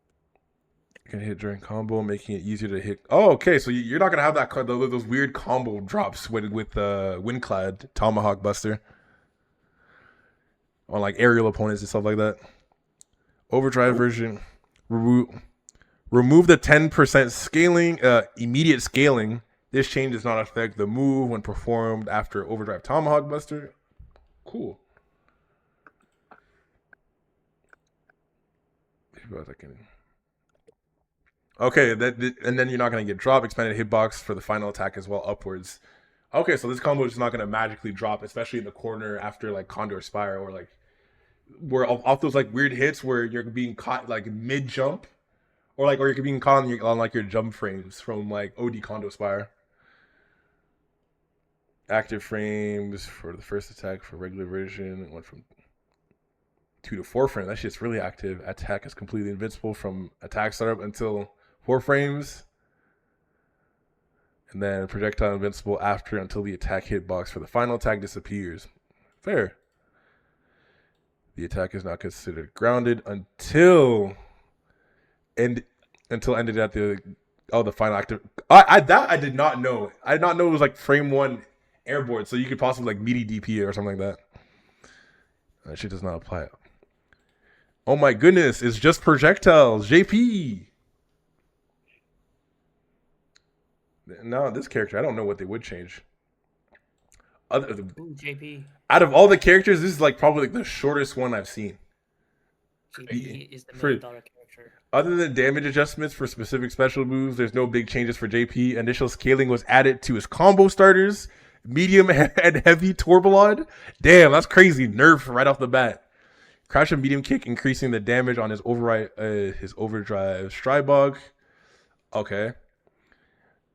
Can hit during combo, making it easier to hit. Oh, okay. So you're not gonna have those weird combo drops with Windclad Tomahawk Buster on like aerial opponents and stuff like that. Overdrive version. Remove the 10% scaling, immediate scaling. This change does not affect the move when performed after Overdrive Tomahawk Buster. Cool. Okay, and then you're not going to get drop. Expanded hitbox for the final attack as well, upwards. Okay, so this combo is not going to magically drop, especially in the corner after like Condor Spire or like where off those like weird hits where you're being caught like mid jump, or you're being caught on like your jump frames from like OD Condo Spire. Active frames for the first attack for regular version it went from 2 to 4 frames. That shit's really active. Attack is completely invincible from attack startup until 4 frames. And then projectile invincible after until the attack hitbox for the final attack disappears. Fair. The attack is not considered grounded until ended at the final active. I did not know. I did not know it was like frame 1 airborne, so you could possibly like meaty DP or something like that. That shit does not apply. Oh my goodness, it's just projectiles. JP. No, this character, I don't know what they would change. JP. Out of all the characters, this is like probably like the shortest one I've seen. JP is the $1 million character. Other than damage adjustments for specific special moves, there's no big changes for JP. Initial scaling was added to his combo starters, medium and heavy Torbalod. Damn, that's crazy. Nerf right off the bat. Crouch and medium kick, increasing the damage on his overdrive Strybog. Okay.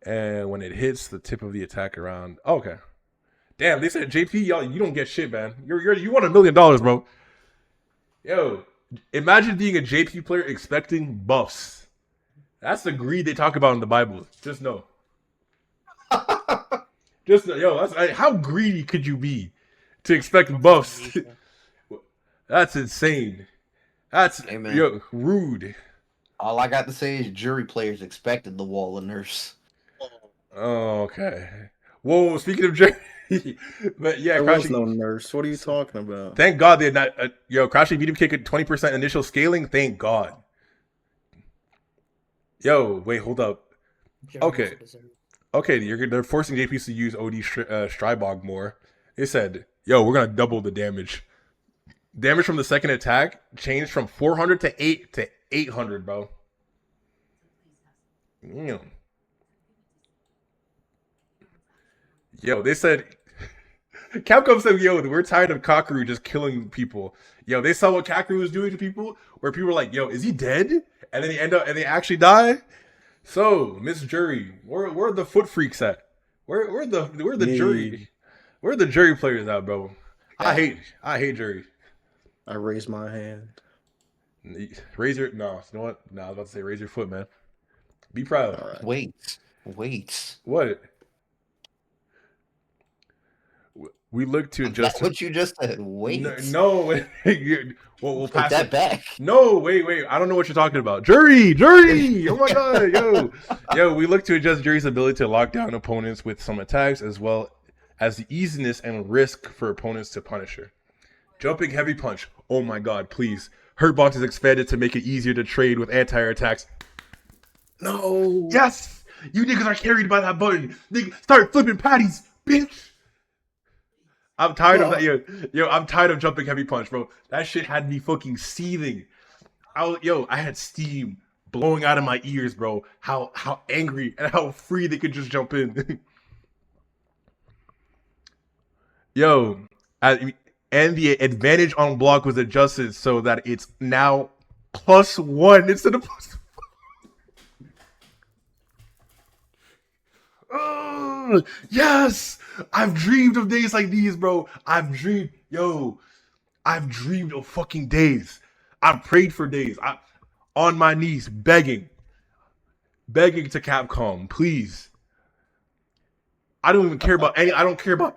And when it hits the tip of the attack around, okay. Damn, they said JP, y'all, you don't get shit, man. You won $1 million, bro. Yo, imagine being a JP player expecting buffs. That's the greed they talk about in the Bible. Just know. Just know, yo, how greedy could you be to expect buffs? That's insane. That's rude. All I got to say is Juri players expected the wall of nerfs. Oh, okay. Whoa, speaking of Juri, but yeah, there was no nurse. What are you talking about? Thank God they had not. Crashing medium kick at 20% initial scaling. Thank God. Yo, wait, hold up. Okay, they're forcing JPs to use OD Strybog more. They said, "Yo, we're gonna double the damage. Damage from the second attack changed from 400 to 800, bro." Damn. Yo, they said, Capcom said, yo, we're tired of Kakeru just killing people. Yo, they saw what Kakeru was doing to people, where people were like, yo, is he dead? And then they actually die. So, Miss Juri, where are the foot freaks at? Where the Juri? Where are the Juri players at, bro? I hate Juri. I raise my hand. Raise your, no, you know what? No, I was about to say raise your foot, man. Be proud. Right. Wait. What? We look to adjust. What you just said. Wait. No. We'll pass that back. No, wait. I don't know what you're talking about. Juri. Oh my God, yo. We look to adjust Juri's ability to lock down opponents with some attacks, as well as the easiness and risk for opponents to punish her. Jumping heavy punch. Oh my God, please. Hurtbox is expanded to make it easier to trade with anti-air attacks. No. Yes. You niggas are carried by that button. Nigga, start flipping patties, bitch. I'm tired of that. Yo, I'm tired of jumping heavy punch, bro. That shit had me fucking seething. I had steam blowing out of my ears, bro. How angry and how free they could just jump in. And the advantage on block was adjusted so that it's now +1 instead of +1. Oh, yes! I've dreamed of days like these, bro. I've dreamed of fucking days. I've prayed for days. On my knees, begging to Capcom, please. I don't care about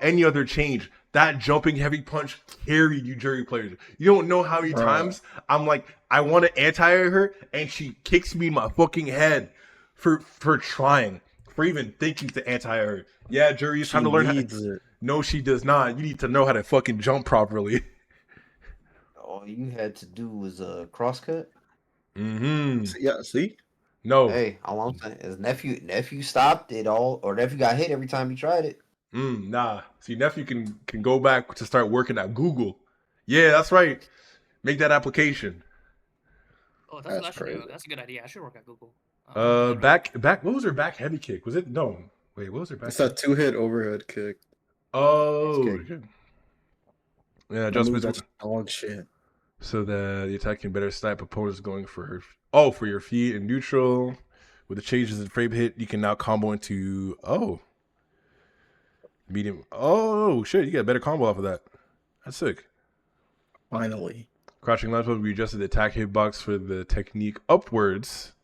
any other change. That jumping heavy punch carried you Juri players. You don't know how many times I'm like, I want to anti-air her, and she kicks me in my fucking head for trying. For even thinking to anti-air her. Yeah, Juri, it's time to learn how to... No, she does not. You need to know how to fucking jump properly. All you had to do was crosscut. Mm-hmm. Yeah, see? No. Hey, all I'm saying is nephew stopped it all, or nephew got hit every time he tried it. Nah. See, nephew can go back to start working at Google. Yeah, that's right. Make that application. Oh, that's a good idea. I should work at Google. Back. What was her back heavy kick? Was it no? Wait, what was her back? It's that 2-hit overhead kick. Oh, yeah. Adjustments. Dog shit. So that the attack can better snipe opponents going for her. Oh, for your feet in neutral. With the changes in frame hit, you can now combo into medium. Oh shit, you get a better combo off of that. That's sick. Finally. Crouching launch mode, we adjusted the attack hitbox for the technique upwards.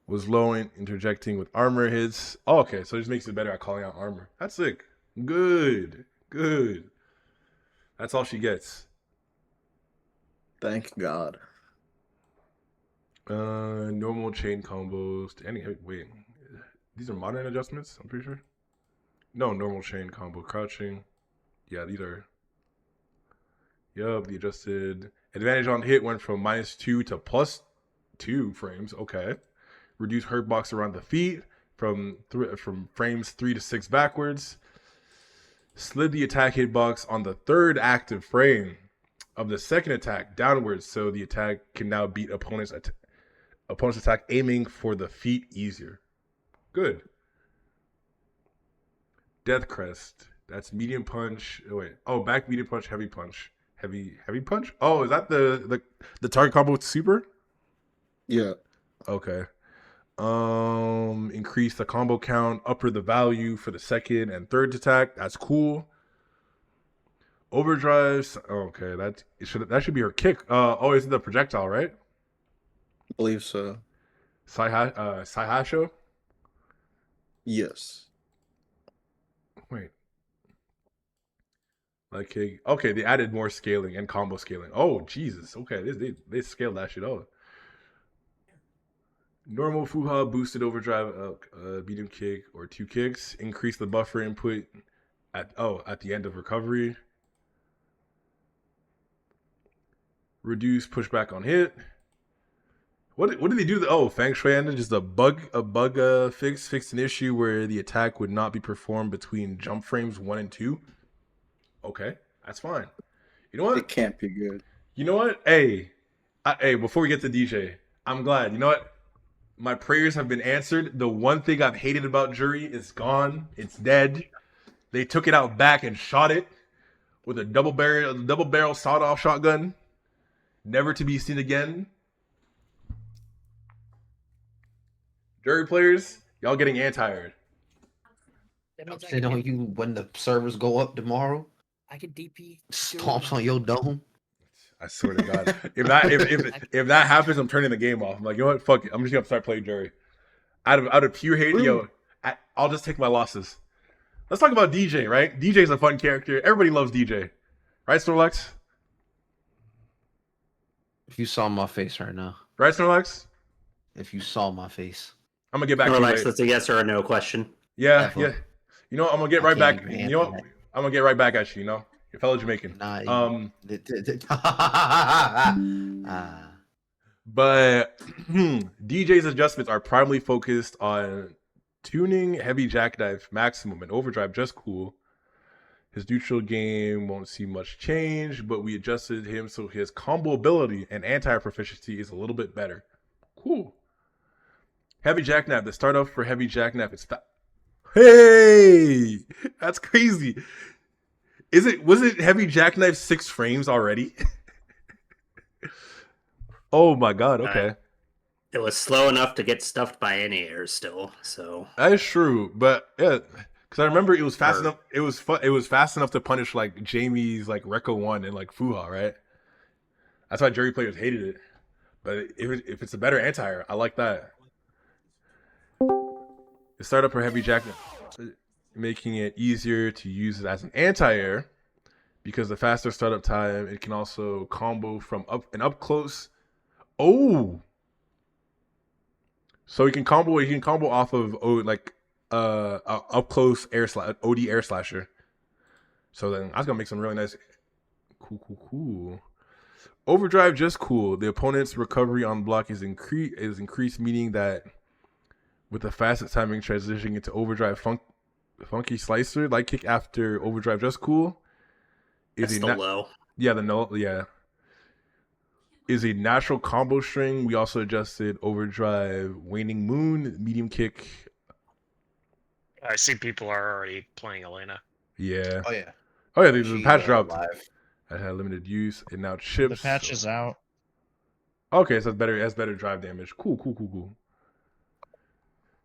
Was low in interjecting with armor hits. Oh, okay, so it just makes it better at calling out armor. That's sick. Good. That's all she gets. Thank God. Normal chain combos. Wait, these are modern adjustments, I'm pretty sure. No, normal chain combo. Crouching. Yeah, these are. Yup, the adjusted advantage on hit went from -2 to +2 frames. Okay. Reduce hurtbox around the feet from frames 3 to 6 backwards. Slid the attack hitbox on the third active frame of the second attack downwards, so the attack can now beat opponent's attack aiming for the feet easier. Good. Death Crest. That's medium punch. Back medium punch, heavy punch. Heavy punch? Oh, is that the target combo with super? Yeah. Okay. Increase the combo count, upper the value for the second and third attack. That's cool. Overdrives. Okay, that should be her kick. Oh, is it the projectile, right? I believe so. Saihasho? Yes. Wait. Okay, they added more scaling and combo scaling. Oh, Jesus. Okay, they scaled that shit up. Normal Fuha, boosted overdrive, medium kick, or 2 kicks. Increase the buffer input at the end of recovery. Reduce pushback on hit. What did they do? Fang Shui ended just a bug fixed an issue where the attack would not be performed between jump frames 1 and 2. Okay, that's fine. You know what? It can't be good. You know what? Hey, before we get to DJ, I'm glad. You know what? My prayers have been answered. The one thing I've hated about Juri is gone. It's dead. They took it out back and shot it with a double barrel sawed-off shotgun, never to be seen again. Juri players, y'all getting anti-aired. Shit on you when the servers go up tomorrow. I could DP. Stomps on your dome. I swear to God, if that happens, I'm turning the game off. I'm like, you know what? Fuck it. I'm just gonna start playing Juri. Out of pure hate, I'll just take my losses. Let's talk about DJ, right? DJ's a fun character. Everybody loves DJ, right, Snorlax? If you saw my face right now. Right, Snorlax? If you saw my face. I'm gonna get back Snorlax, to you. that's a yes or a no question. Yeah. You know what? I'm gonna get right back. You know what? I'm gonna get right back at you. You know, your fellow Jamaican. But DJ's adjustments are primarily focused on tuning heavy jackknife maximum and overdrive just cool. His neutral game won't see much change, but we adjusted him so his combo ability and anti proficiency is a little bit better. Cool. Heavy jackknife. The start off for heavy jackknife is Hey, that's crazy. Was it heavy jackknife 6 frames already? Oh my God. Okay. It was slow enough to get stuffed by any airs still, so that is true. But yeah, because I remember it was fast enough. It was fast enough to punish like Jamie's like Rekko 1 and like Fuha, right? That's why Juri players hated it. But if it's a better anti-air, I like that. The startup for heavy jackknife, making it easier to use it as an anti-air because the faster startup time, it can also combo from up close. Oh, so you can combo off of up close OD air slasher. So then I was gonna make some really nice, cool. Overdrive just cool. The opponent's recovery on block is increased, meaning that with the fastest timing transitioning into overdrive funky slicer light kick after overdrive just cool is low. Yeah, is a natural combo string. We also adjusted overdrive waning moon medium kick. I see people are already playing Elena. Yeah. Oh yeah. The patch dropped. That had limited use. It now chips. The patch is out. Okay, so that's better drive damage. Cool.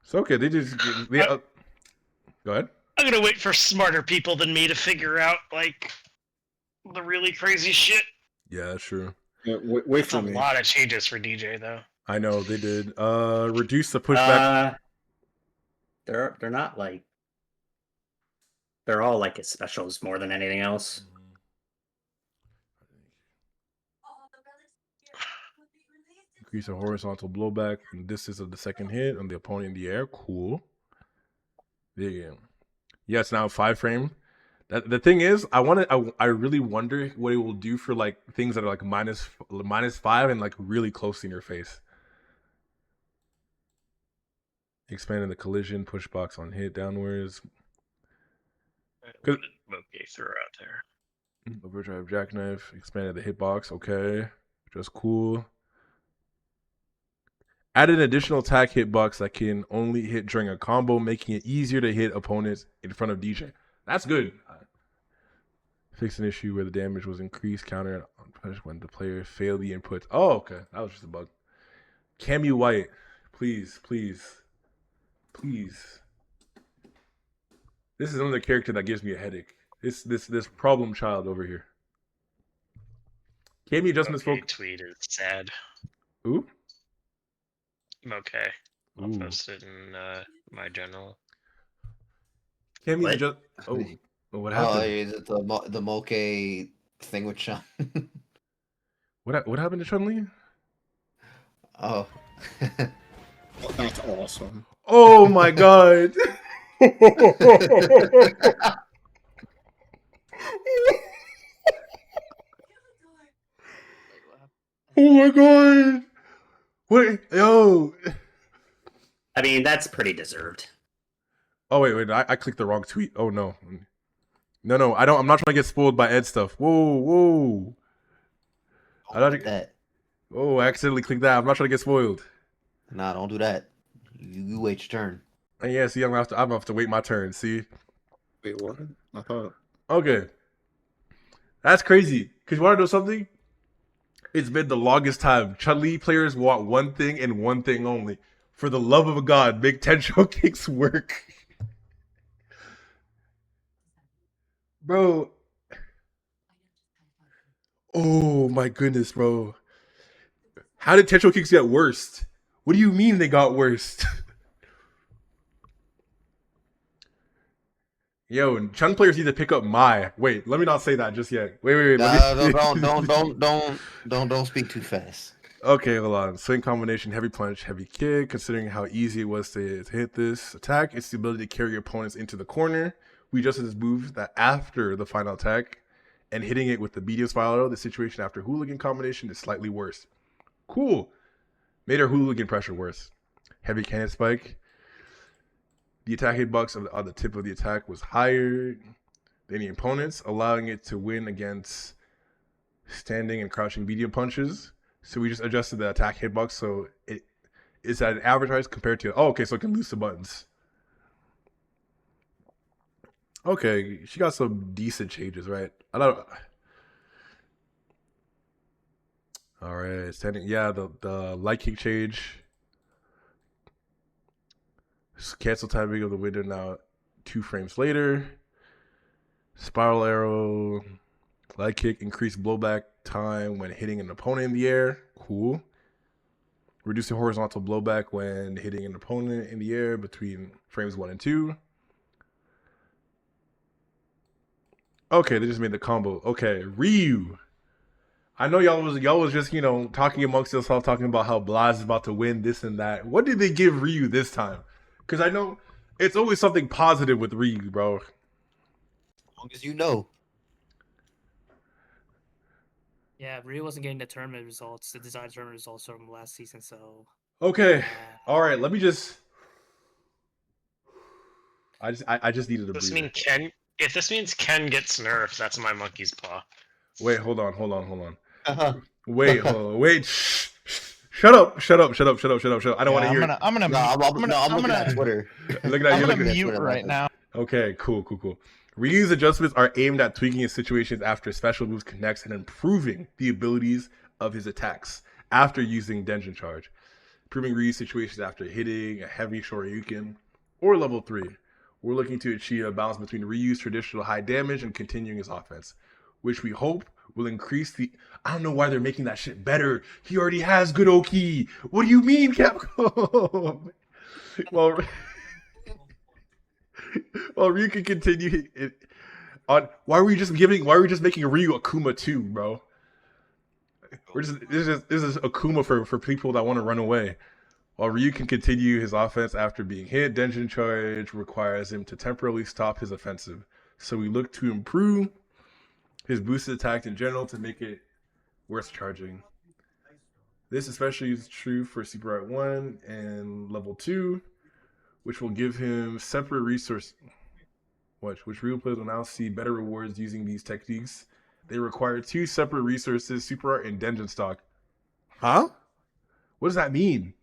So okay, they just go ahead. I'm gonna wait for smarter people than me to figure out like the really crazy shit. Yeah, that's true. Yeah, wait for me. A lot of changes for DJ though. I know they did. Reduce the pushback. They're not like they're all like specials more than anything else. Increase a horizontal blowback and distance of the second hit on the opponent in the air. Cool. Yeah, it's now 5 frame. The thing is, I really wonder what it will do for like things that are like -5 and like really close in your face. Expanding the collision push box on hit downwards. Okay, throw out there. Overdrive jackknife expanded the hitbox. Okay, just cool. Added an additional attack hitbox that can only hit during a combo, making it easier to hit opponents in front of DJ. That's good. Fixed an issue where the damage was increased, counter when the player failed the input. Oh, okay. That was just a bug. Cammy White. please, please, please. This is another character that gives me a headache. This problem child over here. Cammy adjustments Okay, tweet is sad. Ooh. Okay. I'll Ooh. post it in my general. Cammy's adjust. Oh, what happened? Oh, is it the moke thing with Chun? What happened to Chun-li? Oh. That's awesome. Oh my god. Oh my god. What? Yo. I mean, that's pretty deserved. Oh wait, I clicked the wrong tweet. Oh no. No, I don't. I'm not trying to get spoiled by Ed stuff. Whoa. I Don't do that. Oh, I accidentally clicked that. I'm not trying to get spoiled. Nah, don't do that. You wait your turn. And yeah, see, I'm gonna have to wait my turn. See. Wait, what? I thought. Okay. That's crazy. Cause you want to know something? It's been the longest time. Chun-Li players want one thing and one thing only. For the love of God, make Tencho kicks work. Bro. Oh my goodness, bro. How did Tencho kicks get worse? What do you mean they got worse? Yo, and Chun players need to pick up my. Wait, let me not say that just yet. Wait. Don't speak too fast. Okay, hold on. Swing combination, heavy punch, heavy kick. Considering how easy it was to hit this attack, it's the ability to carry your opponents into the corner. We adjusted this move that after the final attack and hitting it with the medium spiral, the situation after hooligan combination is slightly worse. Cool. Made our hooligan pressure worse. Heavy cannon spike. The attack hitbox on the tip of the attack was higher than the opponent's, allowing it to win against standing and crouching medium punches. So we just adjusted the attack hitbox so it is at an average price compared to so it can lose the buttons. Okay, she got some decent changes, right? I don't. All right, standing. Yeah, the light kick change. Cancel timing of the window now 2 frames later. Spiral arrow. Light kick, increased blowback time when hitting an opponent in the air. Cool. Reducing horizontal blowback when hitting an opponent in the air between frames 1 and 2. Okay, they just made the combo. Okay, Ryu. I know y'all was just, talking amongst yourself, talking about how Blaz is about to win this and that. What did they give Ryu this time? Because I know it's always something positive with Ryu, bro. As long as you know. Yeah, Ryu wasn't getting the design tournament results from last season, so. Okay. All right, let me just. I just needed a breather. If this means Ken gets nerfed, that's my monkey's paw. Wait, hold on. Wait, hold on. Wait. Shut up. I don't want to hear. I'm looking at Twitter. Looking at you. I'm gonna mute right now. Okay, cool. Ryu's adjustments are aimed at tweaking his situations after special moves connects and improving the abilities of his attacks after using Denjin Charge. Improving Ryu's situations after hitting a heavy Shoryuken or level 3. We're looking to achieve a balance between Ryu's traditional high damage and continuing his offense, which we hope will increase the... I don't know why they're making that shit better. He already has good Oki. What do you mean, Capcom? Well, Ryu can continue it on. Why are we just making Ryu Akuma too, bro? This is Akuma for people that want to run away. While Ryu can continue his offense after being hit, Denjin Charge requires him to temporarily stop his offensive. So we look to improve his boosted attack in general to make it worth charging. This especially is true for Super Art 1 and Level 2, which will give him separate resources. Which Ryu players will now see better rewards using these techniques. They require 2 separate resources, Super Art and Denjin stock. Huh? What does that mean?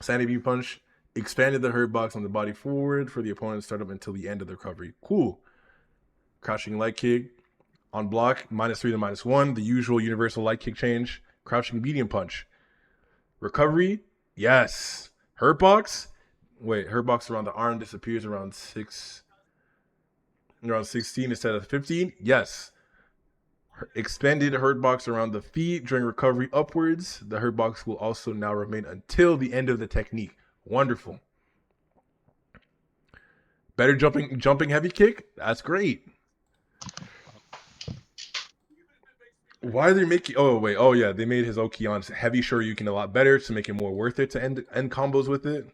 Sandy Beam Punch expanded the hurt box on the body forward for the opponent's startup until the end of the recovery. Cool. Crouching light kick on block, -3 to -1, the usual universal light kick change. Crouching medium punch. Recovery, yes. Hurt box, wait, hurt box around the arm disappears around 16 instead of 15. Yes. Expanded hurt box around the feet during recovery upwards. The hurt box will also now remain until the end of the technique. Wonderful. Better jumping heavy kick. That's great. Why are they making? Oh wait. Oh yeah, they made his Okeon's heavy Shoryuken a lot better to make it more worth it to end combos with it.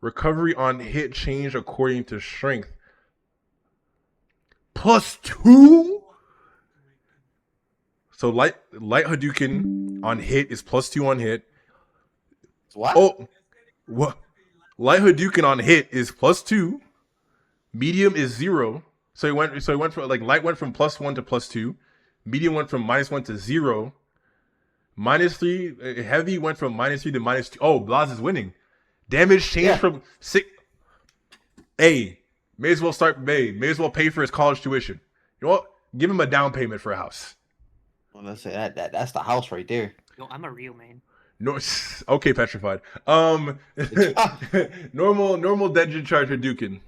Recovery on hit changed according to strength. +2. So light Hadouken on hit is +2 on hit. What? Oh, what? Light Hadouken on hit is +2. Medium is 0. So it went from like light went from +1 to +2. Medium went from -1 to 0. -3. Heavy went from -3 to -2. Oh, Blas is winning. Damage changed from 6. Hey, may as well pay for his college tuition. You know what? Give him a down payment for a house. Well, let's say that's the house right there. Yo, I'm a real man. No, okay, petrified. Normal Denjin charge Hadouken.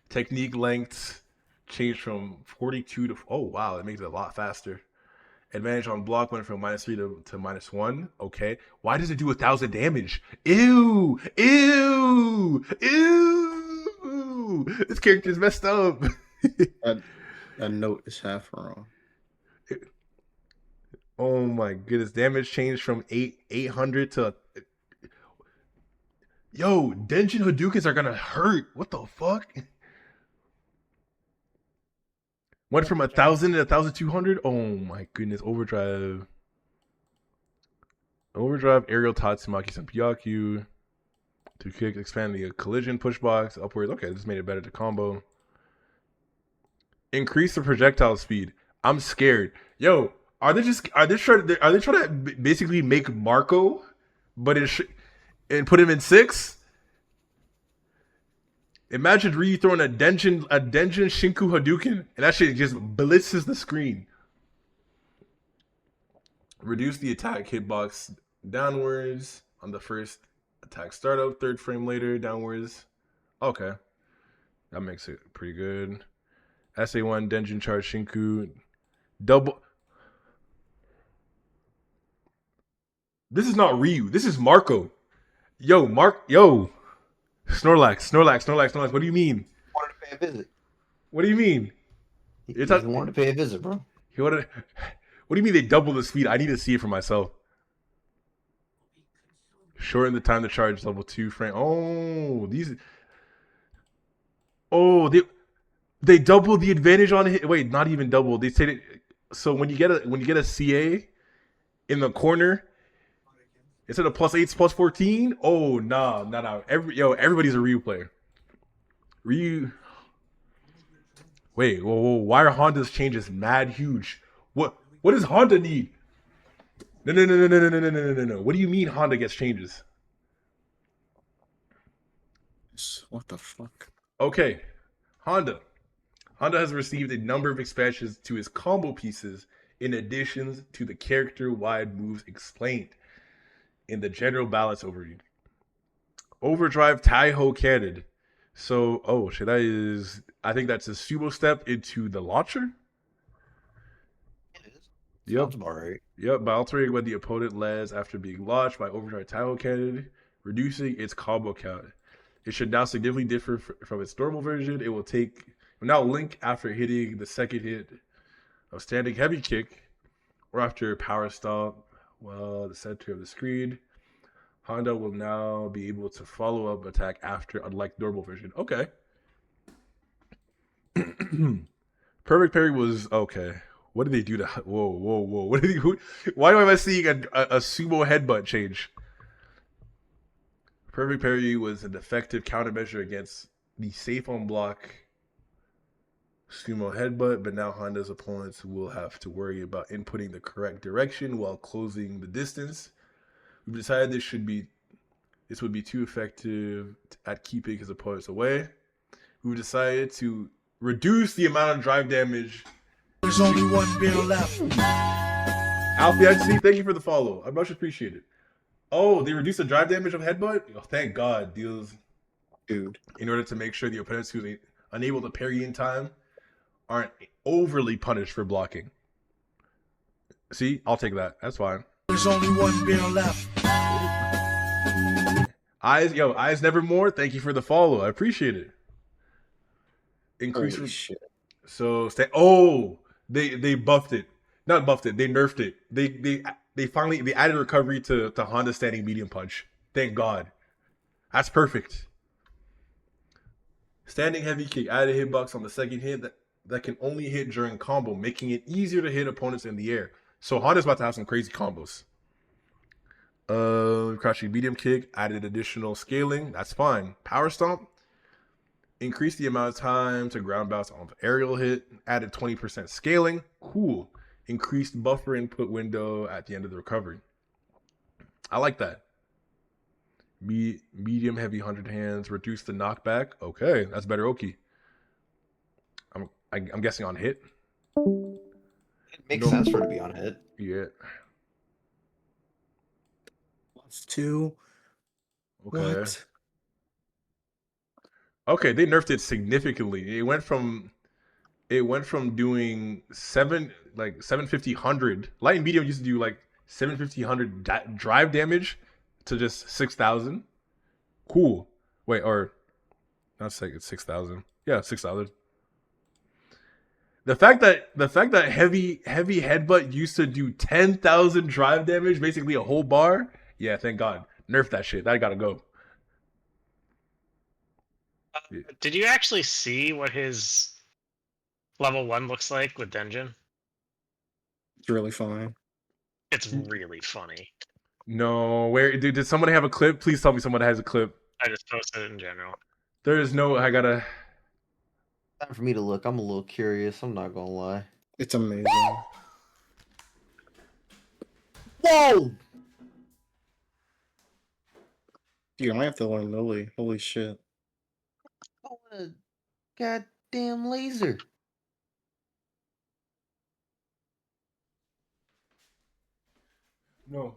Technique length changed from 42 to wow, that makes it a lot faster. Advantage on block went from -3 to -1. Okay, why does it do 1,000 damage? Ew. This character's messed up. A note is half wrong. Oh my goodness, damage changed from 800 to. Yo, Denjin Hadoukens are gonna hurt. What the fuck? Went from 1,000 to 1,200. Oh my goodness, overdrive, aerial Tatsumaki Senpyaku. To kick, expand the collision push box upwards. Okay, this made it better to combo. Increase the projectile speed. I'm scared. Yo, are they trying to basically make Marco, but and put him in 6? Imagine Ryu throwing a Denjin Shinku Hadouken, and that shit just blitzes the screen. Reduce the attack hitbox downwards on the first attack startup, 3rd frame later, downwards. Okay. That makes it pretty good. SA1 Denjin Charge Shinku. Double. This is not Ryu. This is Marco. Yo, Snorlax. What do you mean? Wanted to pay a visit. What do you mean? He wanted to pay a visit, bro. What do you mean they double the speed? I need to see it for myself. Shorten the time to charge level 2 frame. Oh, they double the advantage on hit. Wait, not even double. They say it, so when you get a CA in the corner, instead of +8, it's +14. Oh nah. Everybody's a Ryu player. Ryu. Wait, whoa. Why are Honda's changes mad huge? What does Honda need? No. What do you mean Honda gets changes? What the fuck? Okay, Honda has received a number of expansions to his combo pieces in addition to the character-wide moves explained in the general balance overview. Overdrive Taiho Cannon. So, I think that's a sumo step into the launcher? Yep. Right. Yep, by altering when the opponent lands after being launched by Overdrive Taiho Cannon, reducing its combo count. It should now significantly differ from its normal version. It will now link after hitting the second hit of standing heavy kick or after power stomp while the center of the screen. Honda will now be able to follow up attack after, unlike normal version. Okay. Perfect parry was okay. What did they do to? Whoa! Why am I seeing a sumo headbutt change? Perfect parry was an effective countermeasure against the safe on block sumo headbutt, but now Honda's opponents will have to worry about inputting the correct direction while closing the distance. We've decided this would be too effective at keeping his opponents away. We've decided to reduce the amount of drive damage. There's only one bill left. Alfie XC, thank you for the follow. I much appreciate it. Oh, they reduce the drive damage of headbutt? Oh, thank God. Deals, Dude. in order to make sure the opponents who are unable to parry in time aren't overly punished for blocking. See, I'll take that. That's fine. There's only one beer left. Eyes Nevermore, thank you for the follow. I appreciate it. Increase. Holy shit. So they buffed it. Not buffed it. They nerfed it. They finally added recovery to Honda standing medium punch. Thank God. That's perfect. Standing heavy kick added hitbox on the second hit that can only hit during combo, making it easier to hit opponents in the air. So Honda's about to have some crazy combos. Crouching medium kick added additional scaling. That's fine. Power stomp increased the amount of time to ground bounce on the aerial hit. Added 20% scaling. Cool. Increased buffer input window at the end of the recovery. I like that. Medium heavy 100 hands. Reduce the knockback. Okay, that's better. Okay. I'm guessing on hit. It makes sense for it to be on hit. Yeah. +2. Okay. What? Okay, they nerfed it significantly. It went from doing 750 100. Light and medium used to do like 750 100 drive damage to just 6,000. Cool. Wait, or not say it's 6,000. Yeah, 6,000. The fact that heavy headbutt used to do 10,000 drive damage, basically a whole bar. Yeah, thank God. Nerf that shit. That gotta go. Did you actually see what his level 1 looks like with Denjin? It's really fine. It's really funny. No, where dude? Did someone have a clip? Please tell me someone has a clip. I just posted it in general. There is no. I gotta. Time for me to look. I'm a little curious. I'm not gonna lie. It's amazing. Whoa! Dude, I might have to learn Lily. Holy shit. I want a goddamn laser. No.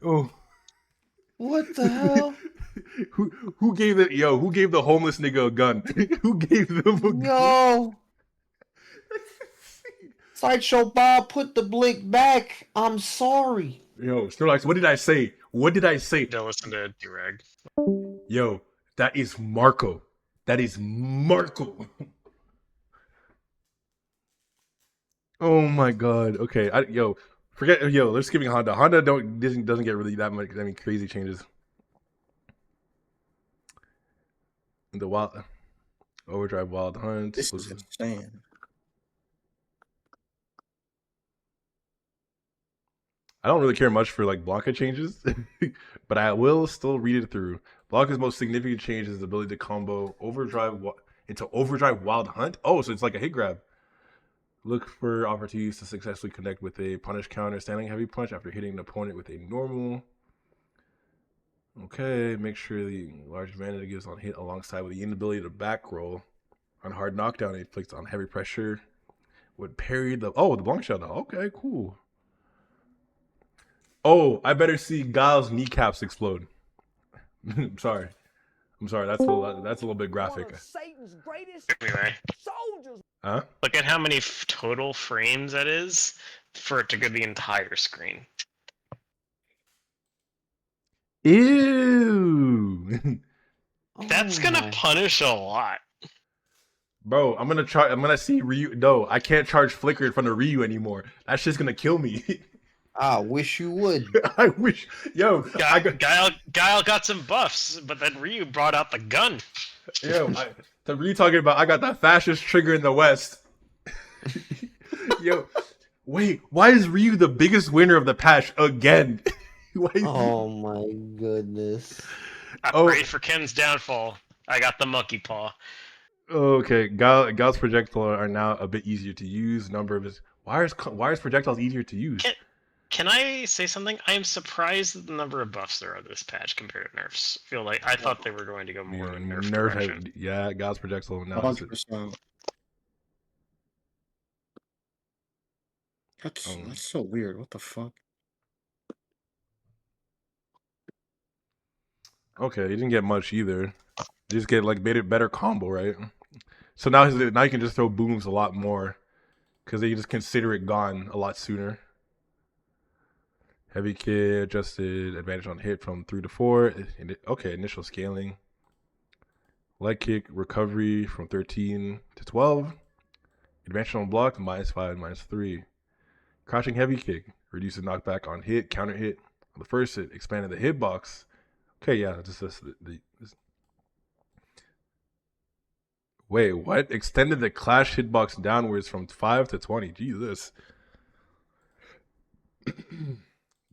Oh. What the hell? Who gave the homeless nigga a gun? Who gave them a gun? Yo! Sideshow Bob, put the blink back. I'm sorry. Yo, Snorlax, what did I say? What did I say? To listen to Durag. Yo, that is Marco. That is Marco. Oh my God. Okay, forget. They're skipping Honda. Honda doesn't get really that much. I mean, crazy changes. The wild overdrive wild hunt. This is insane. I don't really care much for like Blanka changes, but I will still read it through. Blanka's most significant change is the ability to combo overdrive into overdrive wild hunt. Oh, so it's like a hit grab. Look for opportunities to successfully connect with a punish counter standing heavy punch after hitting an opponent with a normal. Okay, make sure the large advantage gives on hit alongside with the inability to back roll. On hard knockdown, it inflicts on heavy pressure. Would parry the Blank shot. Okay, cool. Oh, I better see Guile's kneecaps explode. I'm sorry. That's a little bit graphic. One of Satan's greatest Anyway, soldiers. Huh? look at how many total frames that is for it to go the entire screen. Ew. That's gonna punish a lot. Bro, I'm gonna see Ryu. No, I can't charge flicker in front of Ryu anymore. That's just gonna kill me. I wish you would. I wish. Yo, Guile got some buffs, but then Ryu brought out the gun. The Ryu talking about I got the fastest trigger in the West. Yo, wait, why is Ryu the biggest winner of the patch again? Oh my goodness. Ready for Ken's downfall. I got the monkey paw. Okay, Guile's projectiles are now a bit easier to use. Number of his why is projectiles easier to use? Can I say something? I am surprised at the number of buffs there are this patch compared to nerfs. I thought they were going to go more nerf direction. Yeah, Guile's projectile now. 100%. That's so weird. What the fuck? Okay, he didn't get much either. Just get like better combo, right? So now now you can just throw booms a lot more because they just consider it gone a lot sooner. Heavy kick, adjusted advantage on hit from 3 to 4. Okay, initial scaling. Leg kick, recovery from 13 to 12. Advantage on block, -5, -3. Crouching heavy kick, reduces knockback on hit, counter hit. On the first hit, expanded the hitbox. Okay, yeah, this. Wait, what? Extended the clash hitbox downwards from 5 to 20. Jesus.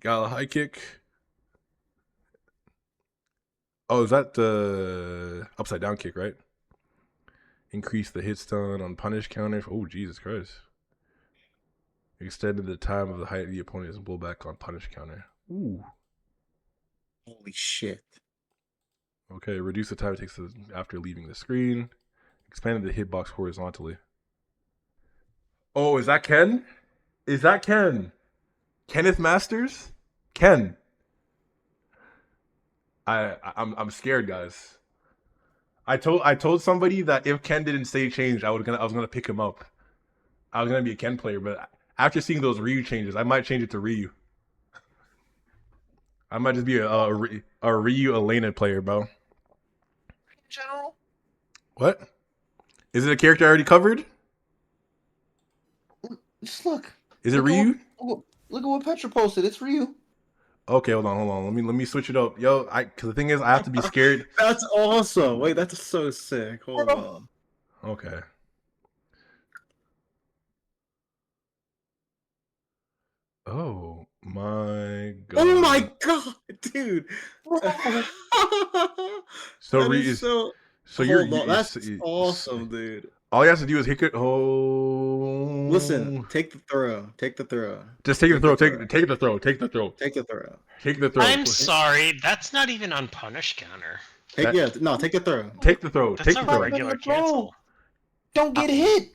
Guile high kick. Oh, is that the upside down kick, right? Increase the hit stun on punish counter. Oh, Jesus Christ. Extended the time of the height of the opponent's blowback on punish counter. Ooh. Holy shit. Okay, reduce the time it takes after leaving the screen. Expanded the hitbox horizontally. Oh, is that Ken? Is that Ken? Kenneth Masters? Ken. I'm scared, guys. I told somebody that if Ken didn't say change, I was gonna pick him up. I was gonna be a Ken player, but after seeing those Ryu changes, I might change it to Ryu. I might just be a Ryu Elena player, bro. General. What? Is it a character I already covered? Just look. Is it Ryu? Look at what Petra posted. It's Ryu. Okay, hold on. Let me switch it up, yo. Cause the thing is, I have to be scared. That's awesome. Wait, that's so sick. Hold on. Okay. Oh my god. Oh my god, dude. So That Ryu is so you're hold on. That's awesome, dude. all you have to do is hit it. Oh, Listen, take the throw. Take the throw. Just take the throw. Take the throw. Take the throw. Take the throw. Take the throw. I'm sorry, that's not even on punish counter. Take take the throw. Take the throw. That's Take a the throw. regular cancel. Don't get hit.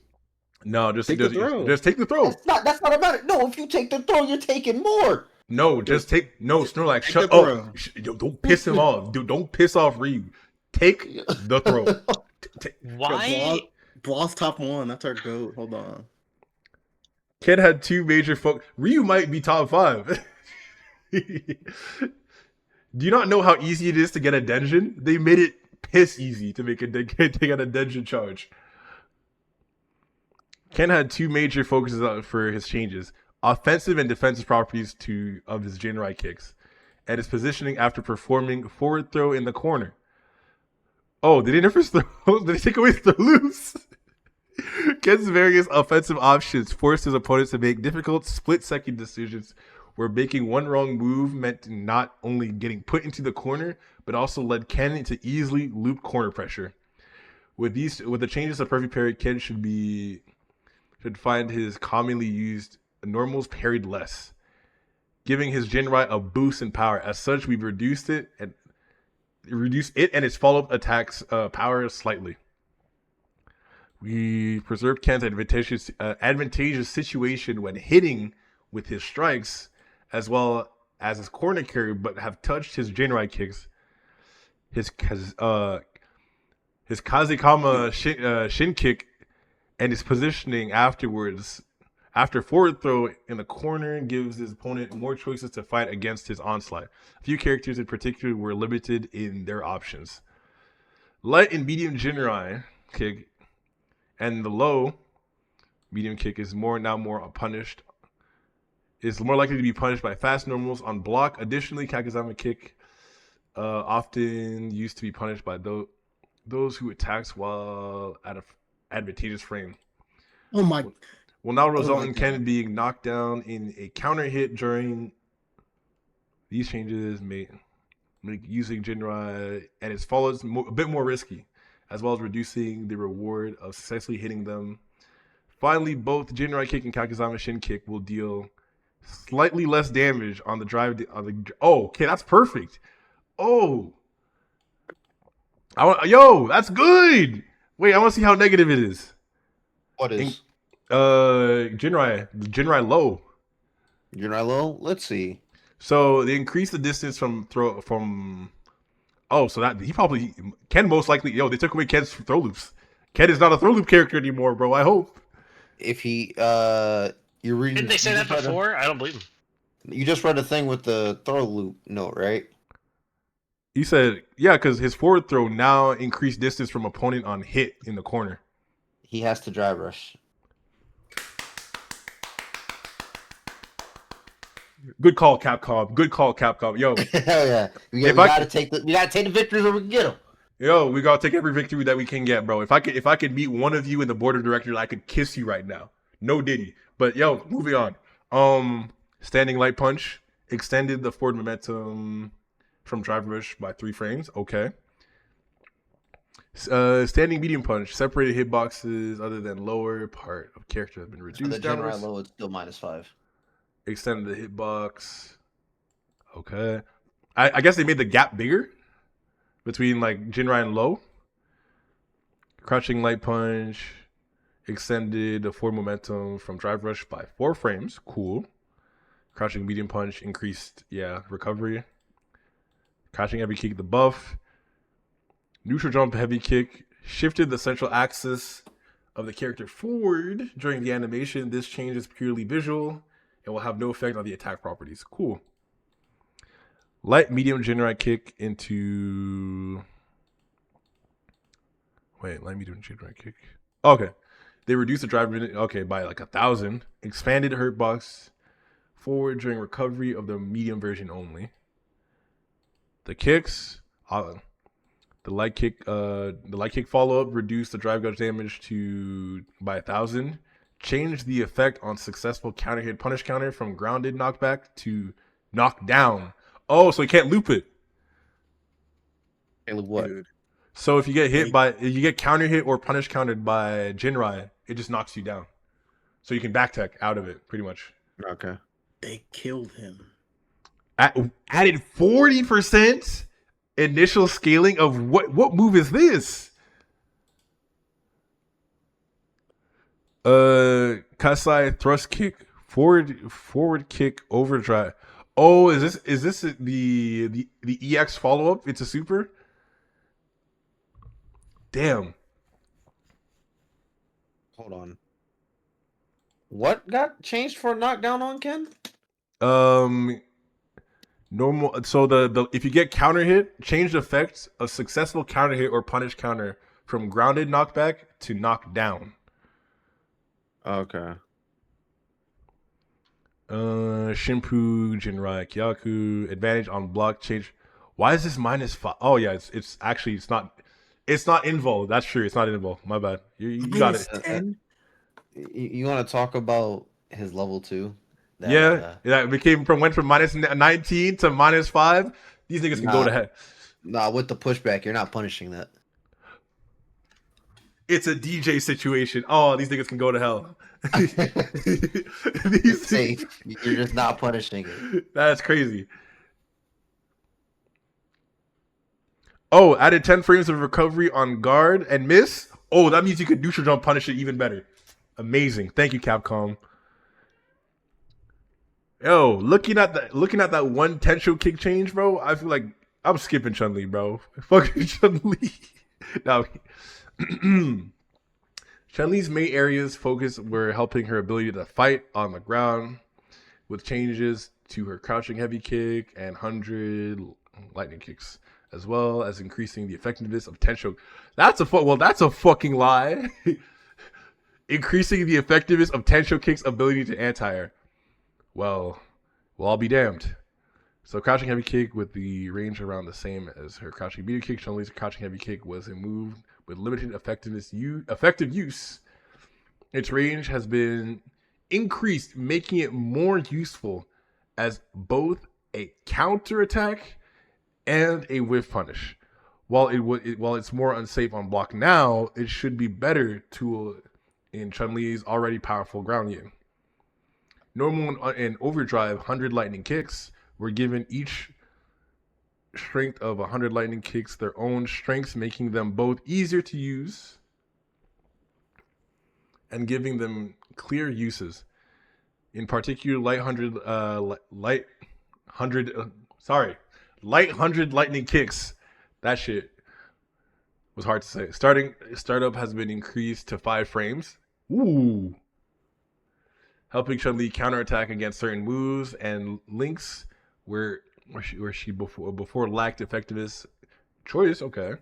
No, just Take the throw. Just take the throw. That's not about it. No, if you take the throw, you're taking more. No, just take Snorlax. Take Shut the up. throw. Yo, don't piss him off, dude. Don't piss off Ryu. Take the throw. Why? Boss top 1. That's our goat. Hold on. Ken had 2 major Ryu might be top 5. Do you not know how easy it is to get a dungeon? They made it piss easy to get a dungeon charge. Ken had 2 major focuses for his changes: offensive and defensive properties of his Jinrai kicks, and his positioning after performing forward throw in the corner. Oh, did they nerf his throw? Did they take away the loose? Ken's various offensive options forced his opponents to make difficult split-second decisions where making one wrong move meant not only getting put into the corner, but also led Ken into easily loop corner pressure. With the changes to Perfect Parry, Ken should find his commonly used normals parried less, giving his Jinrai a boost in power. As such, we've reduced it and its follow-up attacks power slightly. We preserved Ken's advantageous situation when hitting with his strikes, as well as his corner carry, but have touched his Jinrai kicks. His Kazekama shin kick and his positioning afterwards, after forward throw in the corner, gives his opponent more choices to fight against his onslaught. A few characters in particular were limited in their options. Light and medium Jinrai kick and the low medium kick is more punished. Is more likely to be punished by fast normals on block. Additionally, Kakizama kick often used to be punished by those who attacks while at an advantageous frame. Oh my! Will now result in Ken being knocked down in a counter hit during these changes. Make using Jinrai and its follows a bit more risky, as well as reducing the reward of successfully hitting them. Finally, both Jinrai kick and Kakizama shin kick will deal slightly less damage on the drive. Okay, that's perfect. Oh, that's good. Wait, I want to see how negative it is. What is? Jinrai low. Jinrai low. Let's see. So they increased the distance from throw from. Oh, so that he probably Ken most likely. Yo, they took away Ken's throw loops. Ken is not a throw loop character anymore, bro. I hope. If he you're reading. Didn't they say that before? I don't believe them. You just read a thing with the throw loop note, right? He said, yeah, because his forward throw now increased distance from opponent on hit in the corner. He has to drive rush. Good call, Capcom. Good call, Capcom. Yo, Hell yeah. We gotta take the victories where we can get them. Yo, we gotta take every victory that we can get, bro. If I could meet one of you in the board of directors, I could kiss you right now. No Diddy. But yo, moving on. Standing light punch extended the forward momentum from drive rush by 3 frames. Okay. Standing medium punch separated hitboxes other than lower part of character have been reduced. The Jinrai low is still -5. Extended the hitbox. Okay. I guess they made the gap bigger between like Jinrai and low. Crouching light punch extended the forward momentum from drive rush by 4 frames. Cool. Crouching medium punch increased, recovery. Crouching heavy kick, the buff. Neutral jump heavy kick shifted the central axis of the character forward during the animation. This change is purely visual and will have no effect on the attack properties. Cool. Light medium Jinrai kick into. Wait, light medium Jinrai kick. Okay. They reduced the drive minute, by like 1,000. Expanded hurt box forward during recovery of the medium version only. The kicks, the light kick follow up reduced the drive gouge damage by 1,000. Changed the effect on successful counter hit punish counter from grounded knockback to knockdown. Oh, so you can't loop it. Can't loop what? Dude. So if you get counter hit or punish countered by Jinrai, it just knocks you down. So you can back tech out of it, pretty much. Okay. They killed him. Added 40% initial scaling of what move is this? Kasai thrust kick, forward kick, overdrive. Oh, is this the EX follow up? It's a super. Damn. Hold on. What got changed for knockdown on Ken? Normal. So the if you get counter hit, change the effects of successful counter hit or punish counter from grounded knockback to knockdown. Okay. Shimpu, Jinrai, Kyaku, advantage on block change. Why is this -5? Oh yeah, it's actually it's not involved. That's true. It's not involved. My bad. You got it. You want to talk about his level 2? It went from -19 to -5. These niggas can go to hell. Nah, with the pushback, you're not punishing that. It's a DJ situation. Oh, these niggas can go to hell. It's safe. You're just not punishing it. That's crazy. Oh, added 10 frames of recovery on guard and miss. Oh, that means you could neutral jump punish it even better. Amazing. Thank you, Capcom. Yo, looking at that one Tensho kick change, bro, I feel like I'm skipping Chun-Li, bro. Fucking Chun-Li. Now, Chun-Li's main areas focus were helping her ability to fight on the ground with changes to her crouching heavy kick and 100 lightning kicks, as well as increasing the effectiveness of Tensho. That's a fucking lie. Increasing the effectiveness of Tensho kick's ability to anti-air. Well, I'll be damned. So crouching heavy kick with the range around the same as her crouching medium kick. Chun-Li's crouching heavy kick was a move with limited effective use. Its range has been increased, making it more useful as both a counter attack and a whiff punish. While it's more unsafe on block now, it should be better tool in Chun-Li's already powerful ground game. Normal and overdrive 100 lightning kicks were given each strength of 100 lightning kicks their own strengths, making them both easier to use and giving them clear uses. In particular, light 100 lightning kicks. That shit was hard to say. Startup has been increased to 5 frames. Ooh. Helping Chun-Li counterattack against certain moves and links where she before lacked effectiveness choice. Okay.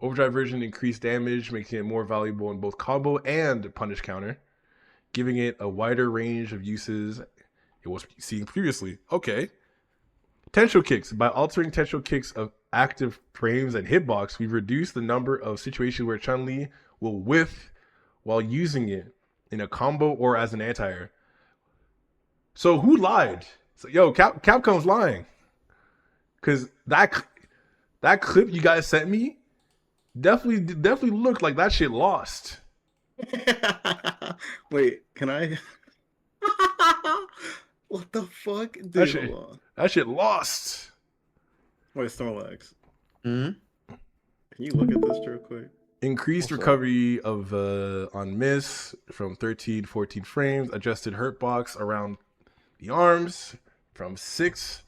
Overdrive version increased damage, making it more valuable in both combo and punish counter, giving it a wider range of uses it was seeing previously. Okay. Tensho kicks. By altering Tensho kicks of active frames and hitbox, we've reduced the number of situations where Chun-Li will whiff while using it in a combo or as an anti-air. So who lied? So, Capcom's lying. Because that clip you guys sent me definitely looked like that shit lost. Wait, can I? What the fuck? Dude, that shit lost. Wait, Snorlax. Hmm? Can you look at this real quick? Increased recovery of on miss from 13-14 frames. Adjusted hurt box around the arms from 6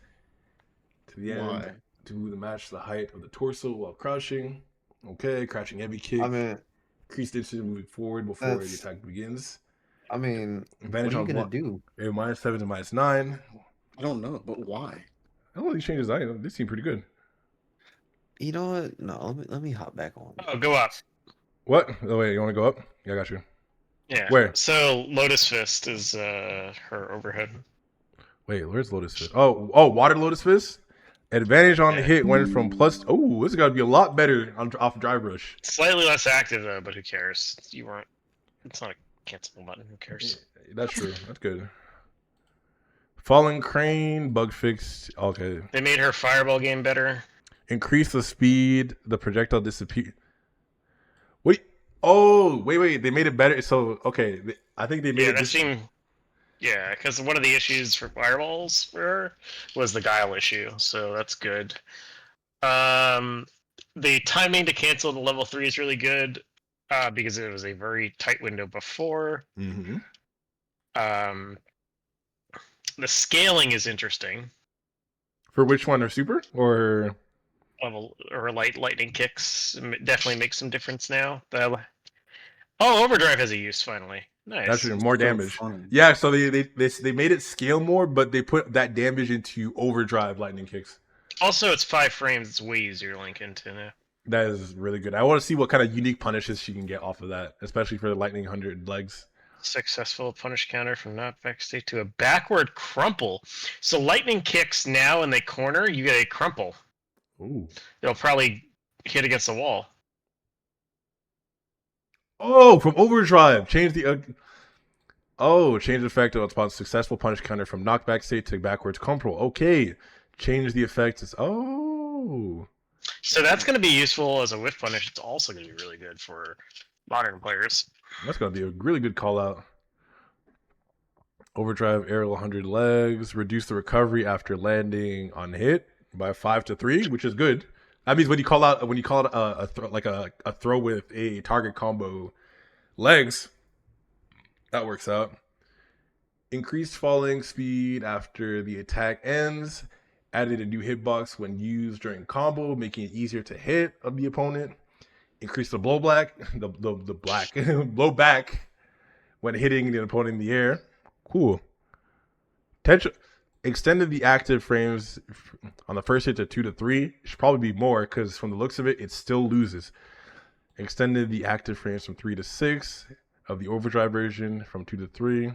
to the end to match the height of the torso while crouching. Okay, crouching heavy kick. I mean, increased distance moving forward before the attack begins. I mean, advantage what are you gonna do? -7 to -9. I don't know, but why? I don't know these changes. They seem pretty good. You know what? No, let me hop back on. Oh, go up. What? Oh wait, you want to go up? Yeah, I got you. Yeah. Where? So Lotus Fist is her overhead. Wait, where's Lotus Fist? Oh, Water Lotus Fist. Advantage on the hit went from plus. Oh, this is gotta be a lot better off Drive Rush. Slightly less active though, but who cares? It's not a cancelable button. Who cares? Yeah, that's true. That's good. Falling Crane bug fixed. Okay. They made her fireball game better. Increase the speed. The projectile disappear. Wait. Oh, wait. They made it better. So okay, I think they made it. Yeah, because one of the issues for fireballs for her was the Guile issue, so that's good. The timing to cancel the level 3 is really good because it was a very tight window before. Mm-hmm. The scaling is interesting. For which one? Or super or level or lightning kicks definitely makes some difference now. Overdrive has a use finally. Nice. That's more damage. Yeah, so they made it scale more, but they put that damage into overdrive lightning kicks. Also, it's 5 frames. It's way easier to link into now. That is really good. I want to see what kind of unique punishes she can get off of that, especially for the lightning 100 legs. Successful punish counter from knockback state to a backward crumple. So lightning kicks now when they corner, you get a crumple. Ooh. They'll probably hit against the wall. Oh, from overdrive, change the effect upon successful punish counter from knockback state to backwards crumple. Okay, change the effect. So that's going to be useful as a whiff punish. It's also going to be really good for modern players. That's going to be a really good call out. Overdrive aerial 100 legs, reduce the recovery after landing on hit by 5 to 3, which is good. That means when you call out a throw with a target combo legs, that works out. Increased falling speed after the attack ends. Added a new hitbox when used during combo, making it easier to hit of the opponent. Increase the blowback when hitting the opponent in the air. Cool. Extended the active frames on the first hit to 2 to 3. Should probably be more because from the looks of it still loses. Extended the active frames from 3 to 6 of the overdrive version from 2 to 3.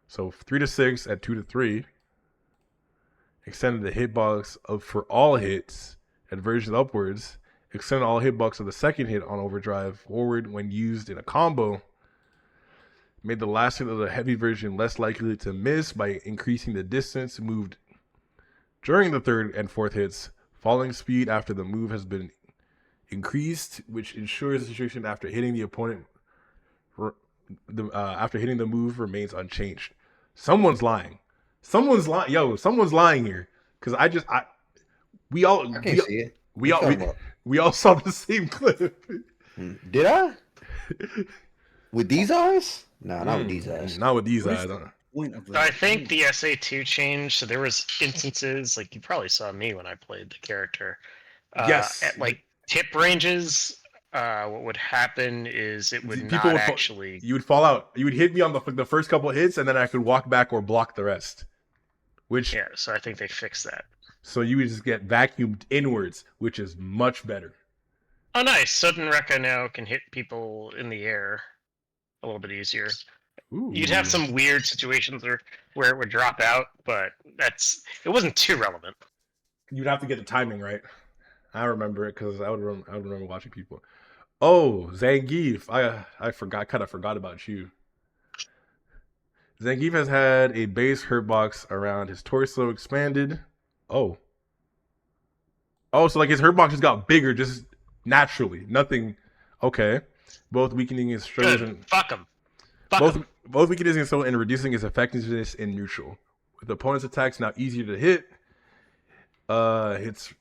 So 3 to 6 at 2 to 3. Extended the hitbox for all hits at versions upwards. Extended all hitbox of the second hit on overdrive forward when used in a combo. Made the last hit of the heavy version less likely to miss by increasing the distance moved during the third and fourth hits. Falling speed after the move has been increased, which ensures the situation after hitting the opponent after hitting the move remains unchanged. Someone's lying. Someone's lying. Someone's lying here. Because we all saw the same clip. Did I? With these eyes? Nah, not with these eyes. Not with these What is eyes. the point of So I that? think the SA2 changed. So there was instances like you probably saw me when I played the character. Yes. At like tip ranges, what would happen is it would People not would actually. you would fall out. You would hit me on the first couple of hits, and then I could walk back or block the rest. Which Yeah, so I think they fixed that. so you would just get vacuumed inwards, which is much better. Oh, nice! Sudden Rekka now can hit people in the air a little bit easier. Ooh. You'd have some weird situations where it would drop out, but it wasn't too relevant. You'd have to get the timing right. I remember it because I would remember watching people. Oh, Zangief! I kind of forgot about you. Zangief has had a base hurt box around his torso expanded. Oh, so like his hurt box just got bigger, just naturally. Nothing. Okay, both weakening his struggles Good. and Fuck him. both weakening his soul and reducing his effectiveness in neutral. With opponent's attacks now easier to hit, hits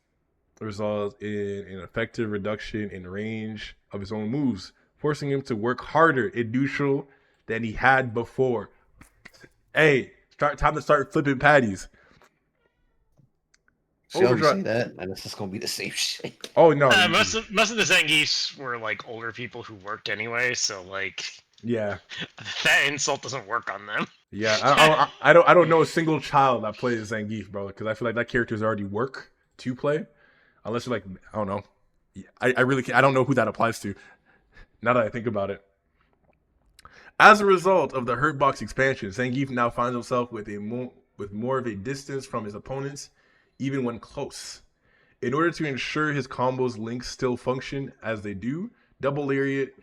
result in an effective reduction in range of his own moves, forcing him to work harder in neutral than he had before. Hey, time to start flipping patties. See how you say that, and it's just gonna be the same shit. Oh no! Most of the Zangiefs were like older people who worked anyway, so like yeah, that insult doesn't work on them. Yeah, I don't know a single child that plays Zangief, bro, because I feel like that character is already work to play, unless you're like I don't know. I really can't, I don't know who that applies to. Now that I think about it. As a result of the hurt box expansion, Zangief now finds himself with more of a distance from his opponents, even when close. In order to ensure his combos links still function as they do, Double Lariat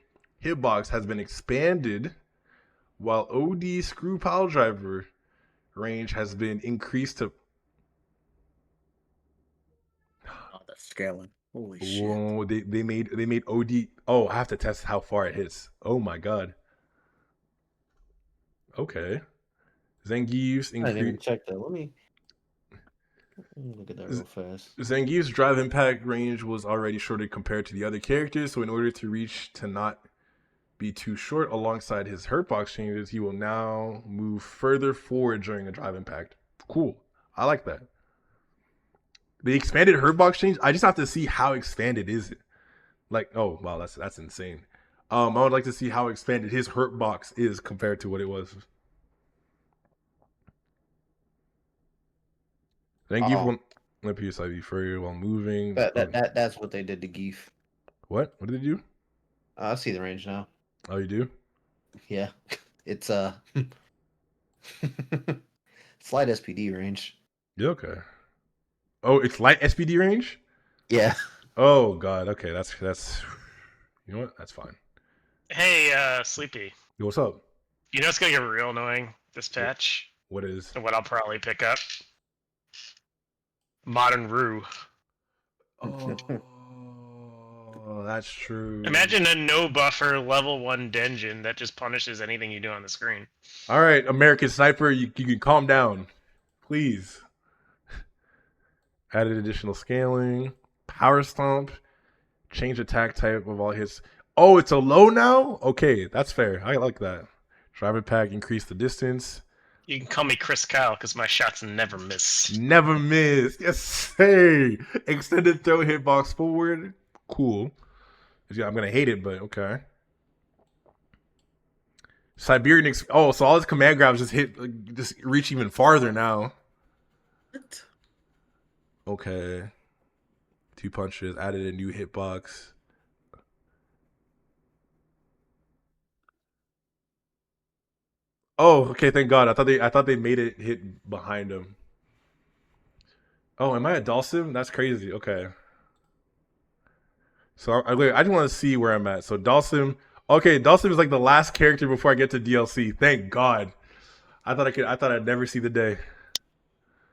hitbox has been expanded, while OD Screw Pile Driver range has been increased to. Oh, that's scaling. Holy Whoa, shit! they made OD. Oh, I have to test how far it hits. Oh my god. Okay. Zangief's I didn't even check that. Let me look at that real fast. Zangief's drive impact range was already shorter compared to the other characters, so in order to not be too short alongside his hurt box changes, he will now move further forward during a drive impact. Cool. I like that. The expanded hurt box change, I just have to see how expanded is it. Like, oh wow, that's insane. I would like to see how expanded his hurt box is compared to what it was. Zangief will appears IV further while moving. That's what they did to Geef. What? What did they do? I see the range now. Oh, you do? Yeah, it's slight SPD range. Yeah, okay. Oh, it's light SPD range? Yeah. Oh god, okay, that's you know what? That's fine. Hey, Sleepy. Yo, what's up? You know it's gonna get real annoying this patch. What is? And what I'll probably pick up. Modern Rue. Oh, that's true. Imagine a no buffer level 1 Denjin that just punishes anything you do on the screen. All right, American Sniper, you can calm down, please. Added additional scaling, power stomp, change attack type of all hits. Oh, it's a low now? Okay, that's fair. I like that. Driver pack, increase the distance. You can call me Chris Kyle because my shots never miss. Never miss. Yes, hey. Extended throw hitbox forward. Cool. Yeah, I'm gonna hate it, but okay. Siberian. So all his command grabs just reach even farther now. What? Okay. 2 punches. Added a new hitbox. Oh, okay. Thank God. I thought they made it hit behind him. Oh, am I a Dhalsim? That's crazy. Okay. So I just want to see where I'm at. So Dhalsim. Okay, Dhalsim is like the last character before I get to DLC. Thank God. I thought I'd never see the day.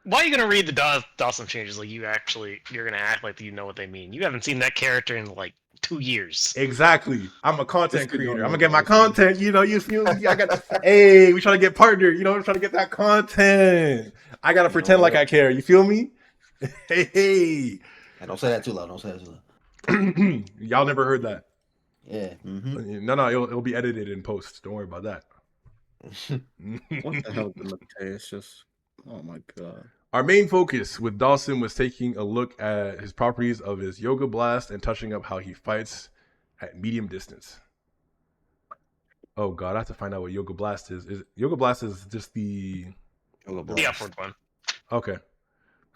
Why are you gonna read the Dhalsim changes like you're gonna act like you know what they mean? You haven't seen that character in like 2 years. Exactly. I'm a content creator. I'm gonna get my content. You feel me? I got. Hey, we trying to get partnered. I'm trying to get that content. I gotta pretend like I care. You feel me? Hey. Don't say that too loud. Don't say that too loud. Y'all never heard that. Yeah. Mm-hmm. No, it'll be edited in post. Don't worry about that. What the hell did It's just, oh my god. Our main focus with Dhalsim was taking a look at his properties of his Yoga Blast and touching up how he fights at medium distance. Oh god, I have to find out what Yoga Blast is. Yoga Blast is just the upward one. Okay,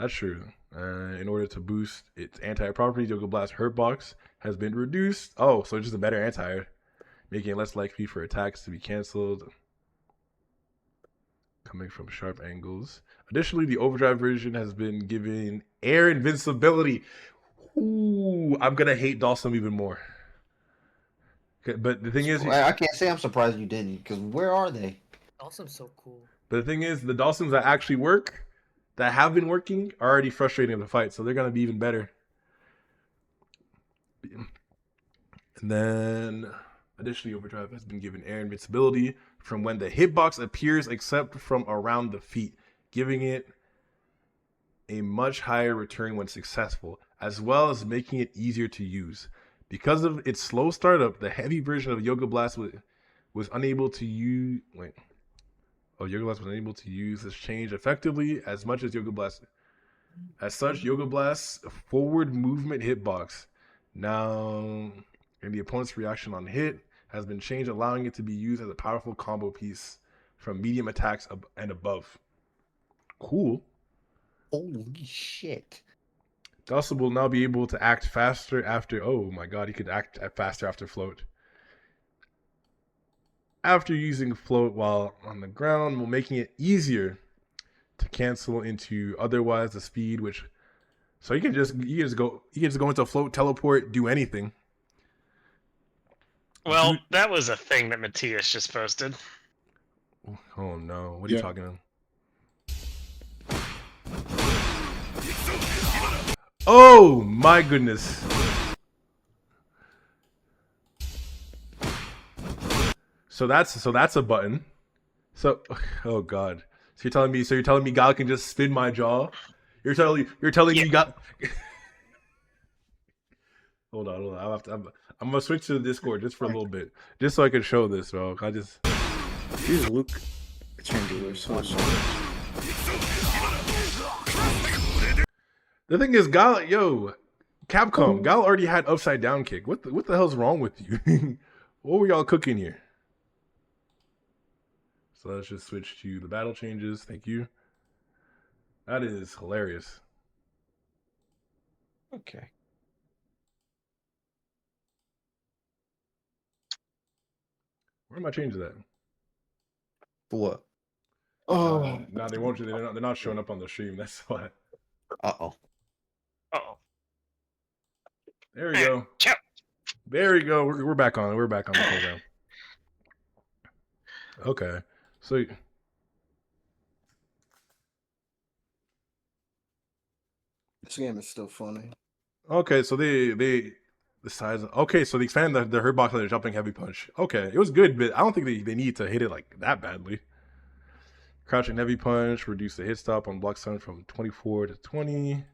that's true. In order to boost its anti properties, Yoga Blast Hurt Box has been reduced. Oh, so it's just a better anti, making it less likely for attacks to be canceled coming from sharp angles. Additionally, the overdrive version has been given air invincibility. Ooh, I'm gonna hate Dhalsim even more. Okay, but the thing is, I can't say I'm surprised you didn't, because where are they? Dhalsim's so cool. But the thing is, the Dhalsims that actually work, that have been working, are already frustrating in the fight, so they're gonna be even better. And then, additionally, overdrive has been given air invincibility from when the hitbox appears, except from around the feet, giving it a much higher return when successful, as well as making it easier to use. Because of its slow startup, the heavy version of Yoga Blast was unable to use. Yoga Blast was unable to use this change effectively as much as Yoga Blast. As such, Yoga Blast's forward movement hitbox now and the opponent's reaction on hit has been changed, allowing it to be used as a powerful combo piece from medium attacks and above. Cool. Holy shit. Dhalsim will now be able to act faster after... Oh my god, he could act faster after float. After using float while on the ground, while making it easier to cancel into otherwise the speed, which... So you can just go into float, teleport, do anything. Well, that was a thing that Matthias just posted. Oh no, what are you talking about? Oh my goodness. So that's a button. So oh god. So you're telling me Guile can just spin my jaw? You're telling me Guile. Hold on. I'm gonna switch to the Discord just for a little bit, just so I can show this, bro. These Luke changes are so smart. The thing is, Guile, Capcom, Guile already had upside down kick. What the hell's wrong with you? What were y'all cooking here? So let's just switch to the battle changes. Thank you. That is hilarious. Okay. Where are my changes at? For what? Oh, no, they won't. They're not showing up on the stream. That's why. Uh-oh. There we go. There we go. We're back on. We're back on the program. Okay, so this game is still funny. Okay, so the size. Okay, so they expanded the hurt box on the jumping heavy punch. Okay, it was good, but I don't think they need to hit it like that badly. Crouching heavy punch, reduce the hit stop on block stun from 24 to 20.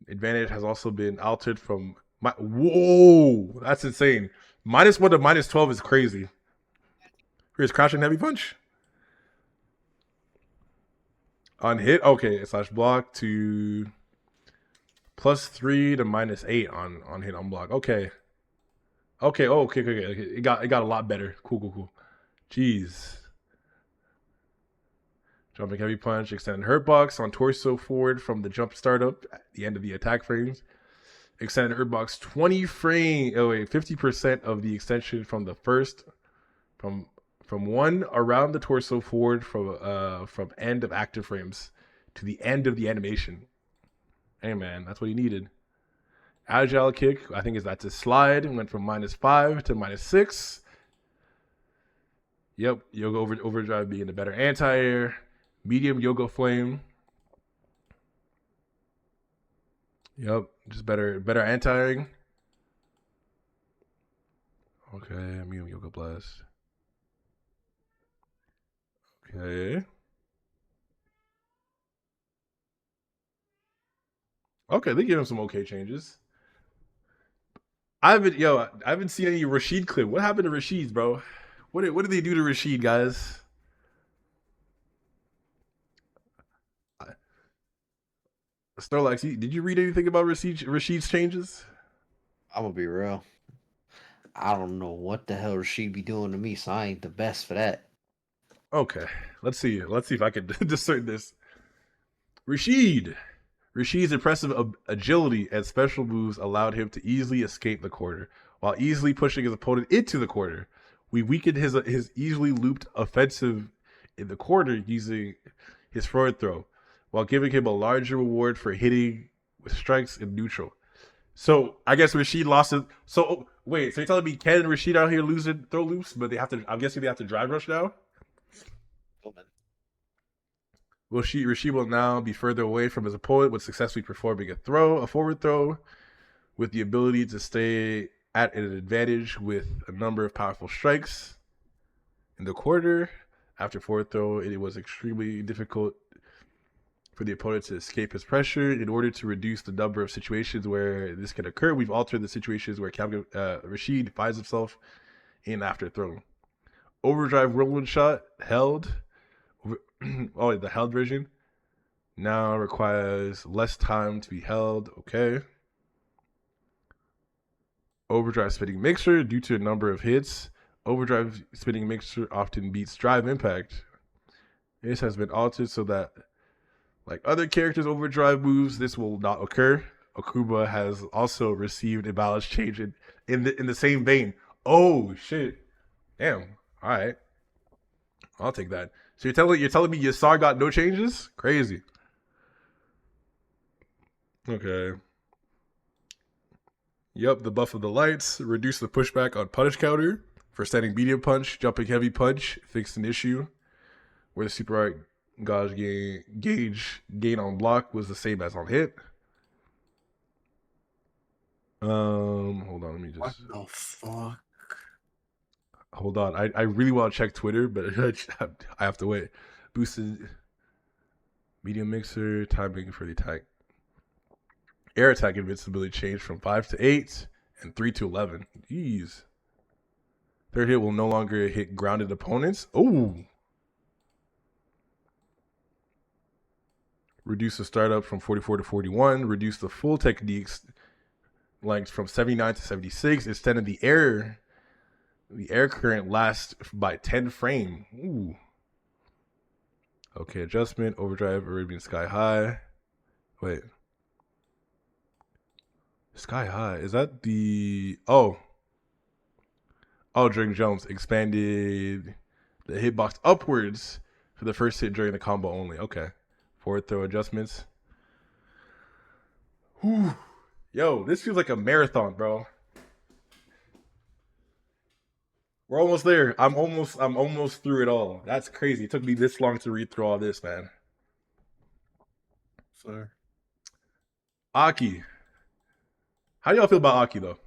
Advantage has also been altered from whoa, that's insane. -1 to -12 is crazy. Here's crouching heavy punch. On hit, okay, slash block to +3 to -8 on hit on block. Okay. Okay, okay. It got a lot better. Cool. Jeez. Jumping heavy punch, extended hurt box on torso forward from the jump startup at the end of the attack frames. Extended hurt box 50% of the extension from the first from one around the torso forward from end of active frames to the end of the animation. Hey man, that's what he needed. Agile kick, I think that's a slide. Went from -5 to -6. Yep, Yoga Overdrive being the better anti-air. Medium Yoga Flame. Yep, just better anti-airing. Okay, medium Yoga Blast. Okay. Okay, they give him some okay changes. I haven't seen any Rashid clip. What happened to Rashid, bro? What did they do to Rashid, guys? Snorlax, did you read anything about Rashid's changes? I'm gonna be real. I don't know what the hell Rashid be doing to me, so I ain't the best for that. Okay, let's see if I can discern this. Rashid's impressive agility and special moves allowed him to easily escape the corner, while easily pushing his opponent into the corner. We weakened his easily looped offensive in the corner using his forward throw, while giving him a larger reward for hitting with strikes in neutral. So I guess Rashid lost it. So wait, so you're telling me Ken and Rashid out here losing throw loops, but they have to? I'm guessing they have to drive rush now. Rashid will now be further away from his opponent when successfully performing a forward throw, with the ability to stay at an advantage with a number of powerful strikes in the corner. After forward throw, it was extremely difficult for the opponent to escape his pressure. In order to reduce the number of situations where this can occur, we've altered the situations where Rashid finds himself in after throw. Overdrive whirlwind shot held. Oh, the held version now requires less time to be held. Okay. Overdrive spinning mixer, due to a number of hits, overdrive spinning mixer often beats drive impact. This has been altered so that, like other characters' overdrive moves, this will not occur. Akuma has also received a balance change in the same vein. Oh shit! Damn. All right, I'll take that. So you're telling me Yasar got no changes? Crazy. Okay. Yep, the buff of the lights. Reduce the pushback on punish counter for standing medium punch. Jumping heavy punch fixed an issue where the super art gauge gain on block was the same as on hit. Hold on, let me just. What the fuck? Hold on, I really want to check Twitter, but I have to wait. Boosted medium mixer, timing for the attack. Air attack invincibility changed from 5 to 8 and 3 to 11. Jeez. Third hit will no longer hit grounded opponents. Oh. Reduce the startup from 44 to 41. Reduce the full techniques length from 79 to 76. Extended the air current lasts by 10 frame. Ooh. Okay, adjustment. Overdrive Arabian Sky High. Wait. Sky High. Is that the... Oh, during jumps. Expanded the hitbox upwards for the first hit during the combo only. Okay. Forward throw adjustments. Whew. Yo, this feels like a marathon, bro. We're almost there. I'm almost through it all. That's crazy. It took me this long to read through all this, man. Sorry. Aki. How do y'all feel about Aki, though?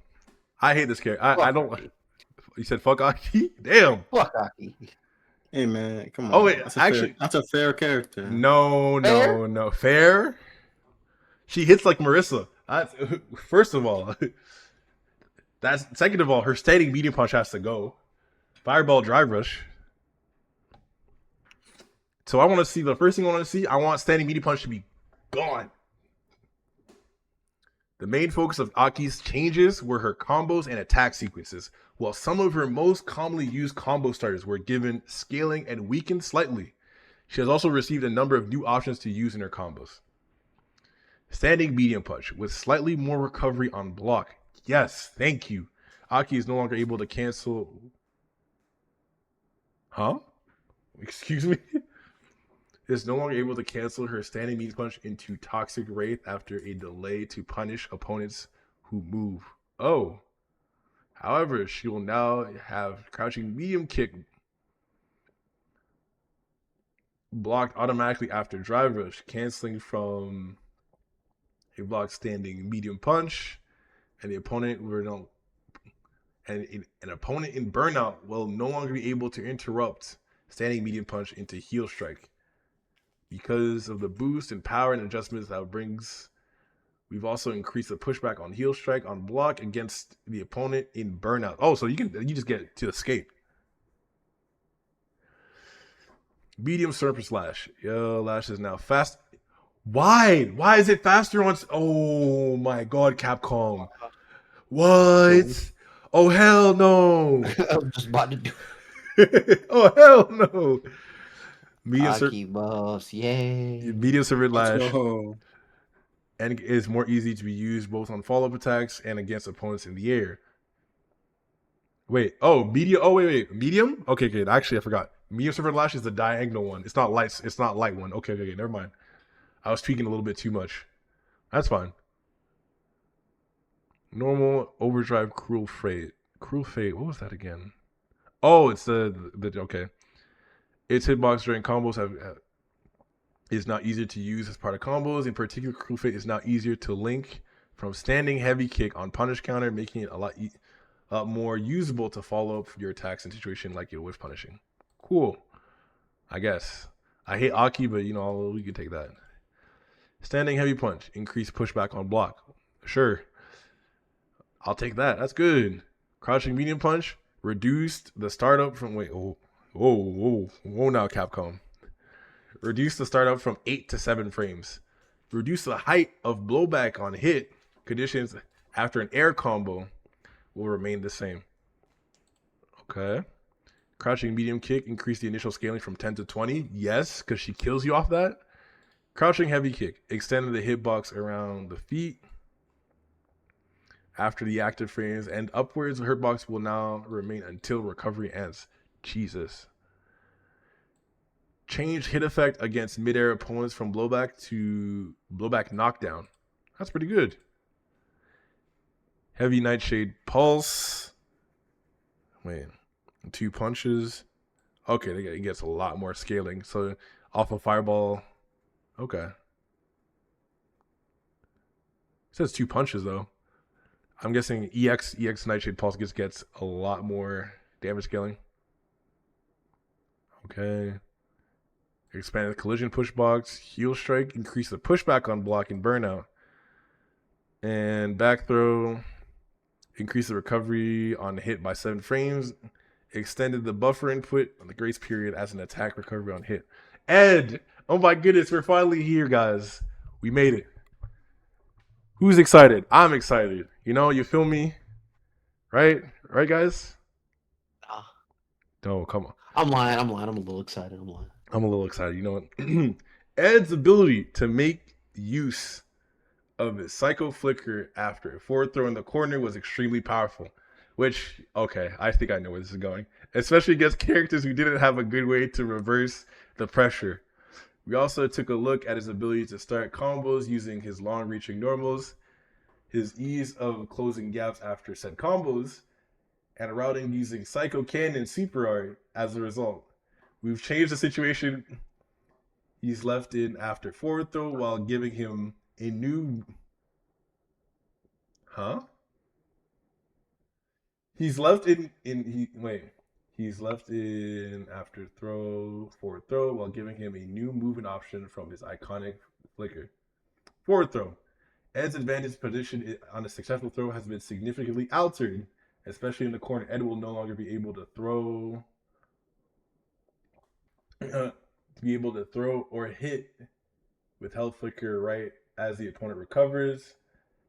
I hate this character. I don't... You said fuck Aki? Damn. Fuck Aki. Hey man, come on. Oh wait, actually, that's a fair character. No. Fair? She hits like Marisa. First of all, second of all, her standing medium punch has to go. Fireball drive rush. So I want to see, the first thing I want to see, I want standing medium punch to be gone. The main focus of Aki's changes were her combos and attack sequences, while some of her most commonly used combo starters were given scaling and weakened slightly. She has also received a number of new options to use in her combos. Standing medium punch with slightly more recovery on block. Yes, thank you. Aki is no longer able to cancel... Huh? Excuse me? Is no longer able to cancel her standing medium punch into Toxic Wraith after a delay to punish opponents who move. Oh. However, she will now have crouching medium kick blocked automatically after drive rush, canceling from a block standing medium punch, and the opponent an opponent in burnout will no longer be able to interrupt standing medium punch into heel strike. Because of the boost in power and adjustments that brings We've also increased the pushback on heel strike on block against the opponent in burnout. Oh, so you just get to escape. Medium surface lash. Yo, lash is now fast. Why? Why is it faster on? Oh my God, Capcom. What? Oh hell no. I'm just about to do Oh hell no. Medium Aki boss, yay. Medium surface lash. Oh. And is more easy to be used both on follow-up attacks and against opponents in the air. Wait, medium. Oh, wait, medium. Okay. Actually, I forgot. Medium surface lash is the diagonal one. It's not light. It's not light one. Okay. Never mind. I was tweaking a little bit too much. That's fine. Normal, overdrive, cruel fate. Cruel fate. What was that again? Oh, it's the okay. Its hitbox during combos is now easier to use as part of combos. In particular, cruel fate is now easier to link from standing heavy kick on punish counter, making it a lot more usable to follow up your attacks in situation like you're with punishing. Cool. I guess. I hate Aki, but we can take that. Standing heavy punch, increased pushback on block. Sure. I'll take that. That's good. Crouching medium punch, reduced the startup from whoa now Capcom. Reduce the startup from 8 to 7 frames. Reduce the height of blowback on hit conditions after an air combo will remain the same. Okay. Crouching medium kick, increase the initial scaling from 10 to 20. Yes, because she kills you off that. Crouching heavy kick, extended the hitbox around the feet after the active frames and upwards. The hitbox will now remain until recovery ends. Jesus. Change hit effect against mid-air opponents from blowback to blowback knockdown. That's pretty good. Heavy Nightshade Pulse. Wait. 2 punches. Okay, it gets a lot more scaling. So off of Fireball. Okay. It says 2 punches though. I'm guessing EX Nightshade Pulse gets a lot more damage scaling. Okay. Expand the collision push box. Heel strike. Increase the pushback on block and burnout. And back throw. Increase the recovery on hit by 7 frames. Extended the buffer input on the grace period as an attack recovery on hit. Ed! Oh my goodness, we're finally here, guys. We made it. Who's excited? I'm excited. You feel me? Right? Right, guys? No, come on. I'm lying. I'm a little excited. I'm a little excited. You know what? Ed's ability to make use of his Psycho Flicker after a forward throw in the corner was extremely powerful. Which, okay, I think I know where this is going. Especially against characters who didn't have a good way to reverse the pressure. We also took a look at his ability to start combos using his long-reaching normals, his ease of closing gaps after set combos, and routing using Psycho Cannon Super Art as a result. We've changed the situation he's left in after forward throw while giving him a new... He's left in after forward throw while giving him a new movement option from his iconic flicker. Forward throw. Ed's advantage position on a successful throw has been significantly altered, especially in the corner. Ed will no longer be able to throw or hit with health flicker right as the opponent recovers,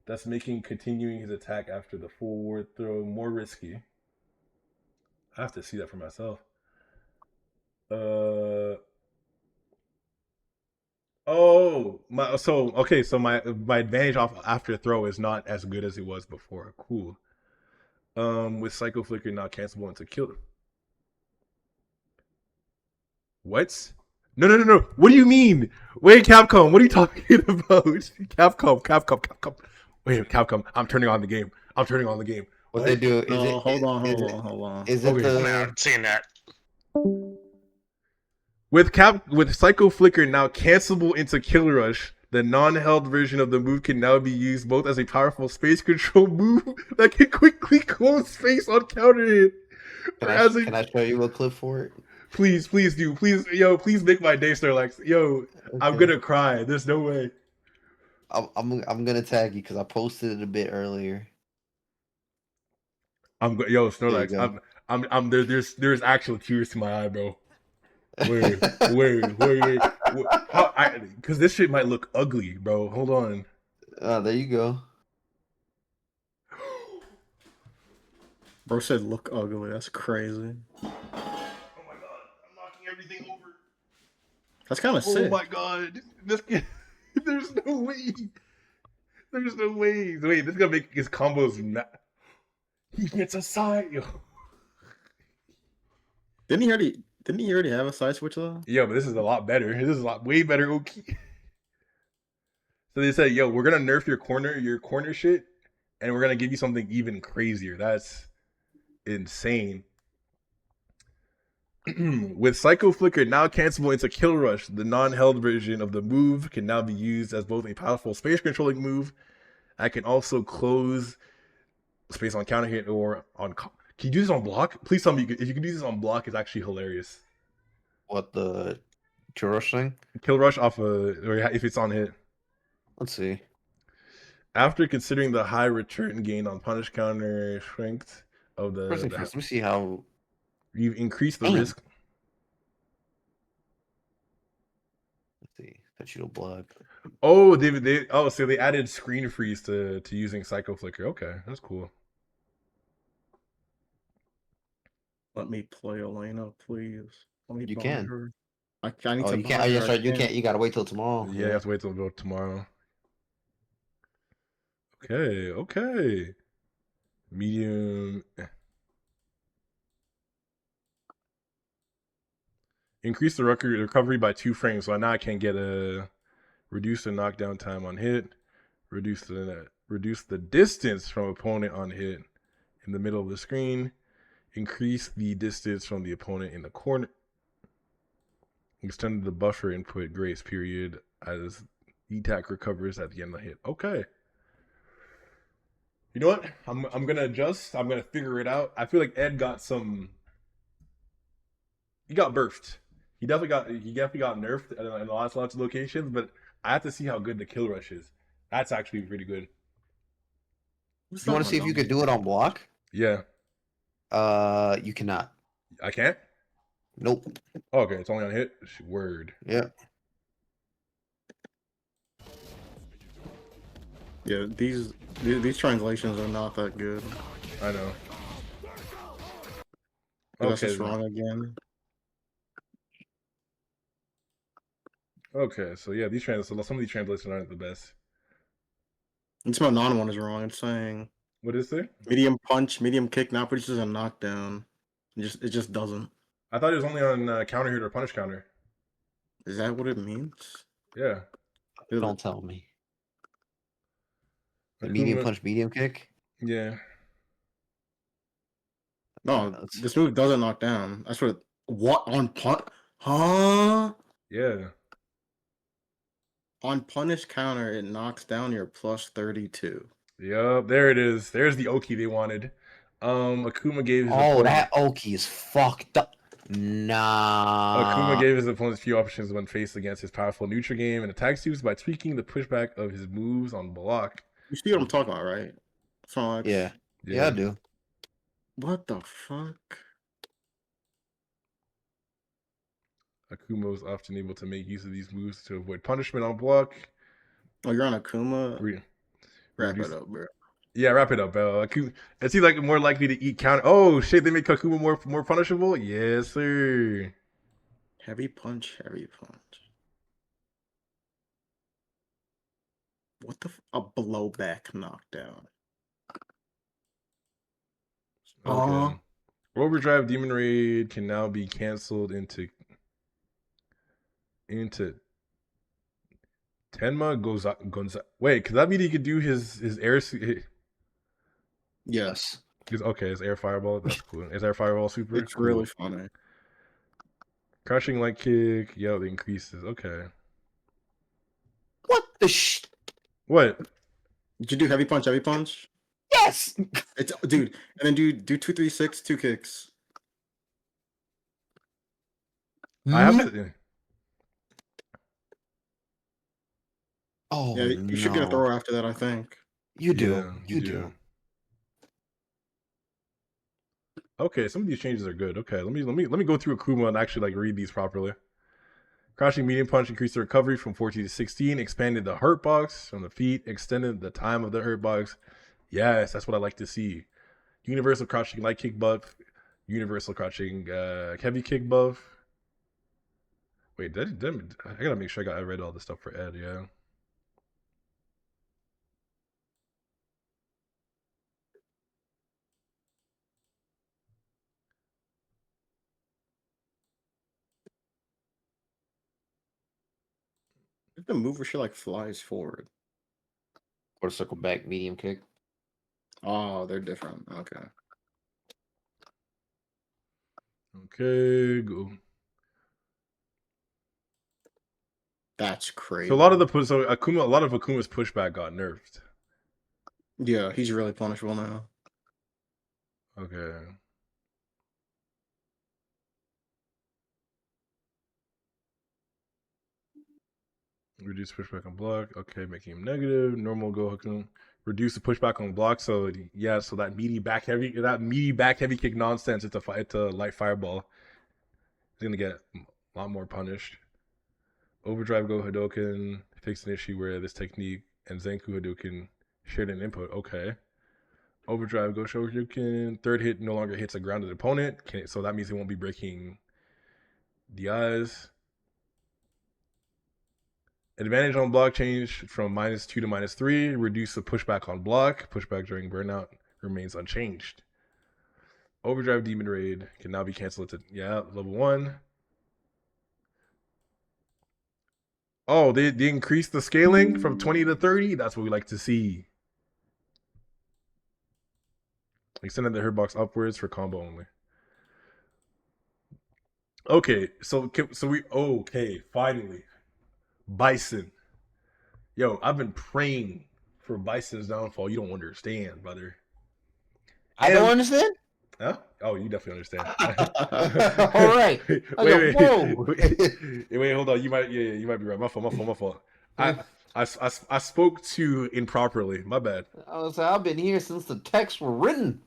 thus making continuing his attack after the forward throw more risky. I have to see that for myself. So my advantage off after throw is not as good as it was before. Cool. With Psycho Flicker not cancelable into kill. What? No. What do you mean? Wait, Capcom, what are you talking about? Capcom. Wait, Capcom, I'm turning on the game. What they do? Hold on. Is it I'm not seeing that. With Psycho Flicker now cancelable into Kill Rush, the non-held version of the move can now be used both as a powerful space control move that can quickly close space on counter hit. Can I show you a clip for it? Please do. Please make my day, Starlax. Yo, okay. I'm gonna cry. There's no way. I'm gonna tag you because I posted it a bit earlier. Yo, There you Snorlax. go. There's actual tears to my eye, bro. Where, how? Because this shit might look ugly, bro. Hold on. There you go. Bro said look ugly. That's crazy. Oh my god, I'm knocking everything over. That's kind of Oh sick. my god, there's no way. There's no way. Wait, this is gonna make his combos. He gets a side, yo. Didn't he already have a side switch though? Yo, but this is a lot better. This is a lot way better. Okay. So they said, yo, we're gonna nerf your corner shit, and we're gonna give you something even crazier. That's insane. With Psycho Flicker now cancelable into Kill Rush, the non-held version of the move can now be used as both a powerful space controlling move. I can also close space on counter hit or on. Can you do this on block? Please tell me if you can do this on block. It's actually hilarious. What, the Kill Rush thing? Kill Rush off or if it's on hit. Let's see. After considering the high return gain on punish counter strength of First thing first, let me see how. You've increased the Damn. risk. Let's see. Touch you to blood. Oh, so they added screen freeze to using Psycho Flicker. Okay, that's cool. Let me play Elena, please. Let me You buy can. her. I need Oh, to you buy can't. Oh, her. yes, I right. You can't. You gotta wait till tomorrow. Yeah, you have to wait till tomorrow. Okay. Medium. Increase the recovery by 2 frames, so now I can get reduce the knockdown time on hit, reduce the distance from opponent on hit in the middle of the screen, increase the distance from the opponent in the corner, extend the buffer input grace period as ETAC recovers at the end of the hit. Okay. You know what? I'm gonna adjust. I'm gonna figure it out. I feel like Ed got some. He got burfed. He definitely got nerfed in lots of locations, but I have to see how good the kill rush is. That's actually pretty good. You want to see if you could do it on block? Yeah. You cannot. I can't? Nope. Oh, okay, it's only on hit? Word. Yeah. Yeah, these translations are not that good. I know. That's just wrong again. Okay, so yeah, some of these translations aren't the best. This Manon one is wrong. It's saying what is it? Medium punch, medium kick now produces a knockdown. It just doesn't. I thought it was only on counter hit or punish counter. Is that what it means? Yeah. Don't tell me. The medium punch, medium kick? Yeah. No, this move doesn't knock down. That's what on punch? Huh? Yeah. On punish counter, it knocks down your plus 32. Yup, there it is. There's the Oki they wanted. Akuma gave his opponent... that Oki is fucked up. Nah. Akuma gave his opponents few options when faced against his powerful neutral game and attack suits by tweaking the pushback of his moves on block. You see what I'm talking about, right? So yeah, I do. What the fuck? Akuma was often able to make use of these moves to avoid punishment on block. Oh, you're on Akuma? Wrap it up, bro. Yeah, wrap it up, bro. Is he like more likely to eat counter? Oh shit, they make Akuma more punishable? Yes, sir. Heavy punch, heavy punch. What the a blowback knockdown. Okay. Overdrive Demon Raid can now be canceled into Tenma Gonza. Wait, could that mean he could do his air? Yes. Okay, his air fireball. That's cool. His air fireball super. It's cool. Really funny. Crushing light kick. Yeah, the increases. Okay. What the What? Did you do heavy punch? Heavy punch? Yes. It's dude, and then do 2-3-6 2 kicks. I have to. Oh Yeah, you should get a no. throw after that, I think. You do. Yeah, You do. Okay, some of these changes are good. Okay, let me go through Akuma and actually like read these properly. Crouching medium punch increased the recovery from 14 to 16, expanded the hurt box from the feet, extended the time of the hurt box. Yes, that's what I like to see. Universal crouching light kick buff, universal crouching heavy kick buff. Wait, I gotta make sure I read all this stuff for Ed, yeah. The move where she like flies forward. Or circle back medium kick. Oh, they're different. Okay. Okay, go. That's crazy. So a lot of Akuma's pushback got nerfed. Yeah, he's really punishable now. Okay. Reduce pushback on block. Okay, making him negative. Normal go hook. Reduce the pushback on block. So yeah, so that meaty back heavy kick nonsense. It's a light fireball. He's gonna get a lot more punished. Overdrive go Hadouken fixed an issue where this technique and Zenku Hadouken shared an input. Okay. Overdrive go Hadouken. Third hit no longer hits a grounded opponent. So that means he won't be breaking the eyes. Advantage on block change from -2 to -3. Reduce the pushback on block. Pushback during burnout remains unchanged. Overdrive Demon Raid can now be canceled to level 1. Oh, they increased the scaling from 20 to 30. That's what we like to see. Extended the hurt box upwards for combo only. Okay, so finally. Bison. Yo, I've been praying for Bison's downfall. You don't understand, brother. I don't understand? Huh? Oh, you definitely understand. All right. Wait, hold on. You might be right. My fault. I spoke too improperly. My bad. I've been here since the texts were written.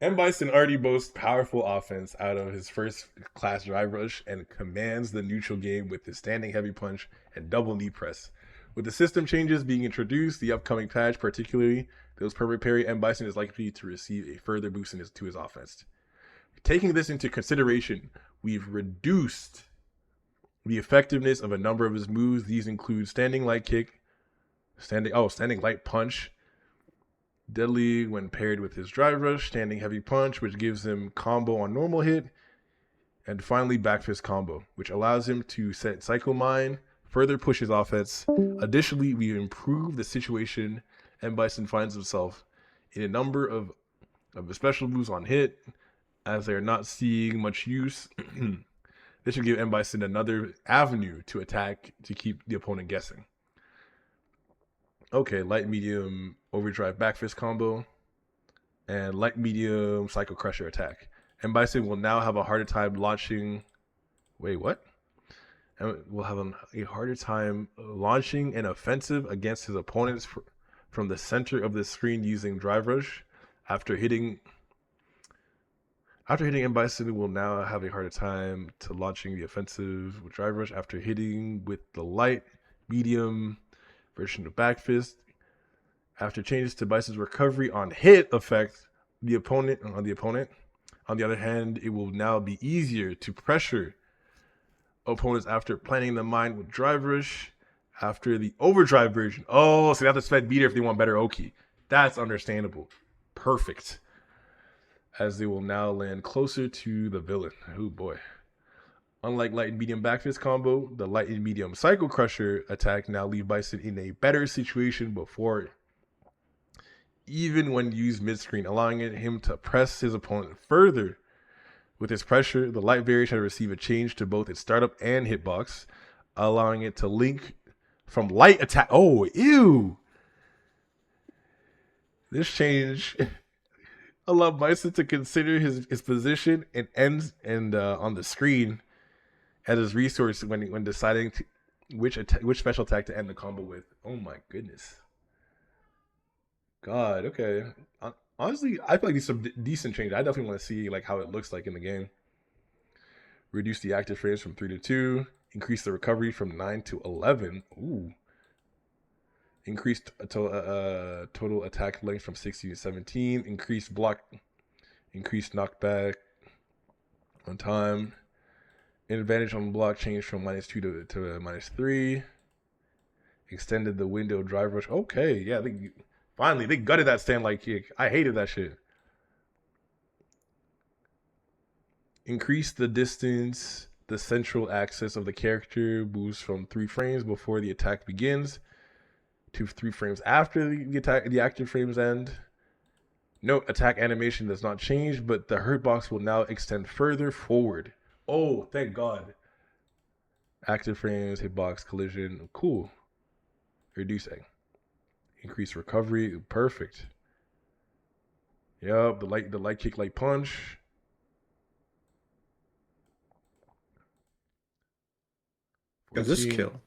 M. Bison already boasts powerful offense out of his first class drive rush and commands the neutral game with his standing heavy punch and double knee press. With the system changes being introduced, the upcoming patch, particularly those perfect parry, M. Bison is likely to receive a further boost to his offense. Taking this into consideration, we've reduced the effectiveness of a number of his moves. These include standing light kick, standing light punch, deadly when paired with his drive rush, standing heavy punch, which gives him combo on normal hit, and finally back fist combo, which allows him to set Psycho Mine, further push his offense. Additionally, we improve the situation M. Bison finds himself in a number of special moves on hit, as they're not seeing much use. This should give M. Bison another avenue to attack to keep the opponent guessing. Okay, light medium overdrive back fist combo and light medium psycho crusher attack. And Bison will now have a harder time launching. Wait, what? And will have a harder time launching an offensive against his opponents from the center of the screen using drive rush. After hitting M. Bison will now have a harder time to launching the offensive with drive rush after hitting with the light medium version of back fist. After changes to Bison's recovery on hit effect on the opponent. On the other hand, it will now be easier to pressure opponents after planting the mine with drive rush after the overdrive version. Oh, so they have to spend meter if they want better Oki. That's understandable. Perfect. As they will now land closer to the villain. Oh boy. Unlike light and medium back fist combo, the light and medium psycho crusher attack now leave Bison in a better situation before, even when used mid-screen, allowing him to press his opponent further. With his pressure, the light variation will receive a change to both its startup and hitbox, allowing it to link from light attack. Oh, ew! This change allowed Bison to consider his position and ends on the screen as his resource when deciding which special attack to end the combo with. Oh my goodness. God, okay. Honestly, I feel like these are some decent changes. I definitely want to see like how it looks like in the game. Reduce the active frames from 3 to 2. Increase the recovery from 9 to 11. Ooh. Increased total attack length from 16 to 17. Increased knockback on time. Advantage on block changed from -2 to -3. Extended the window drive rush. Okay, yeah, finally they gutted that stand like kick. I hated that shit. Increase the distance, the central axis of the character moves from 3 frames before the attack begins to 3 frames after the active frames end. Note, attack animation does not change, but the hurt box will now extend further forward. Oh, thank God. Active frames, hitbox, collision. Cool. Reducing. Increase recovery. Perfect. Yep, the light kick, light punch. Does this kill?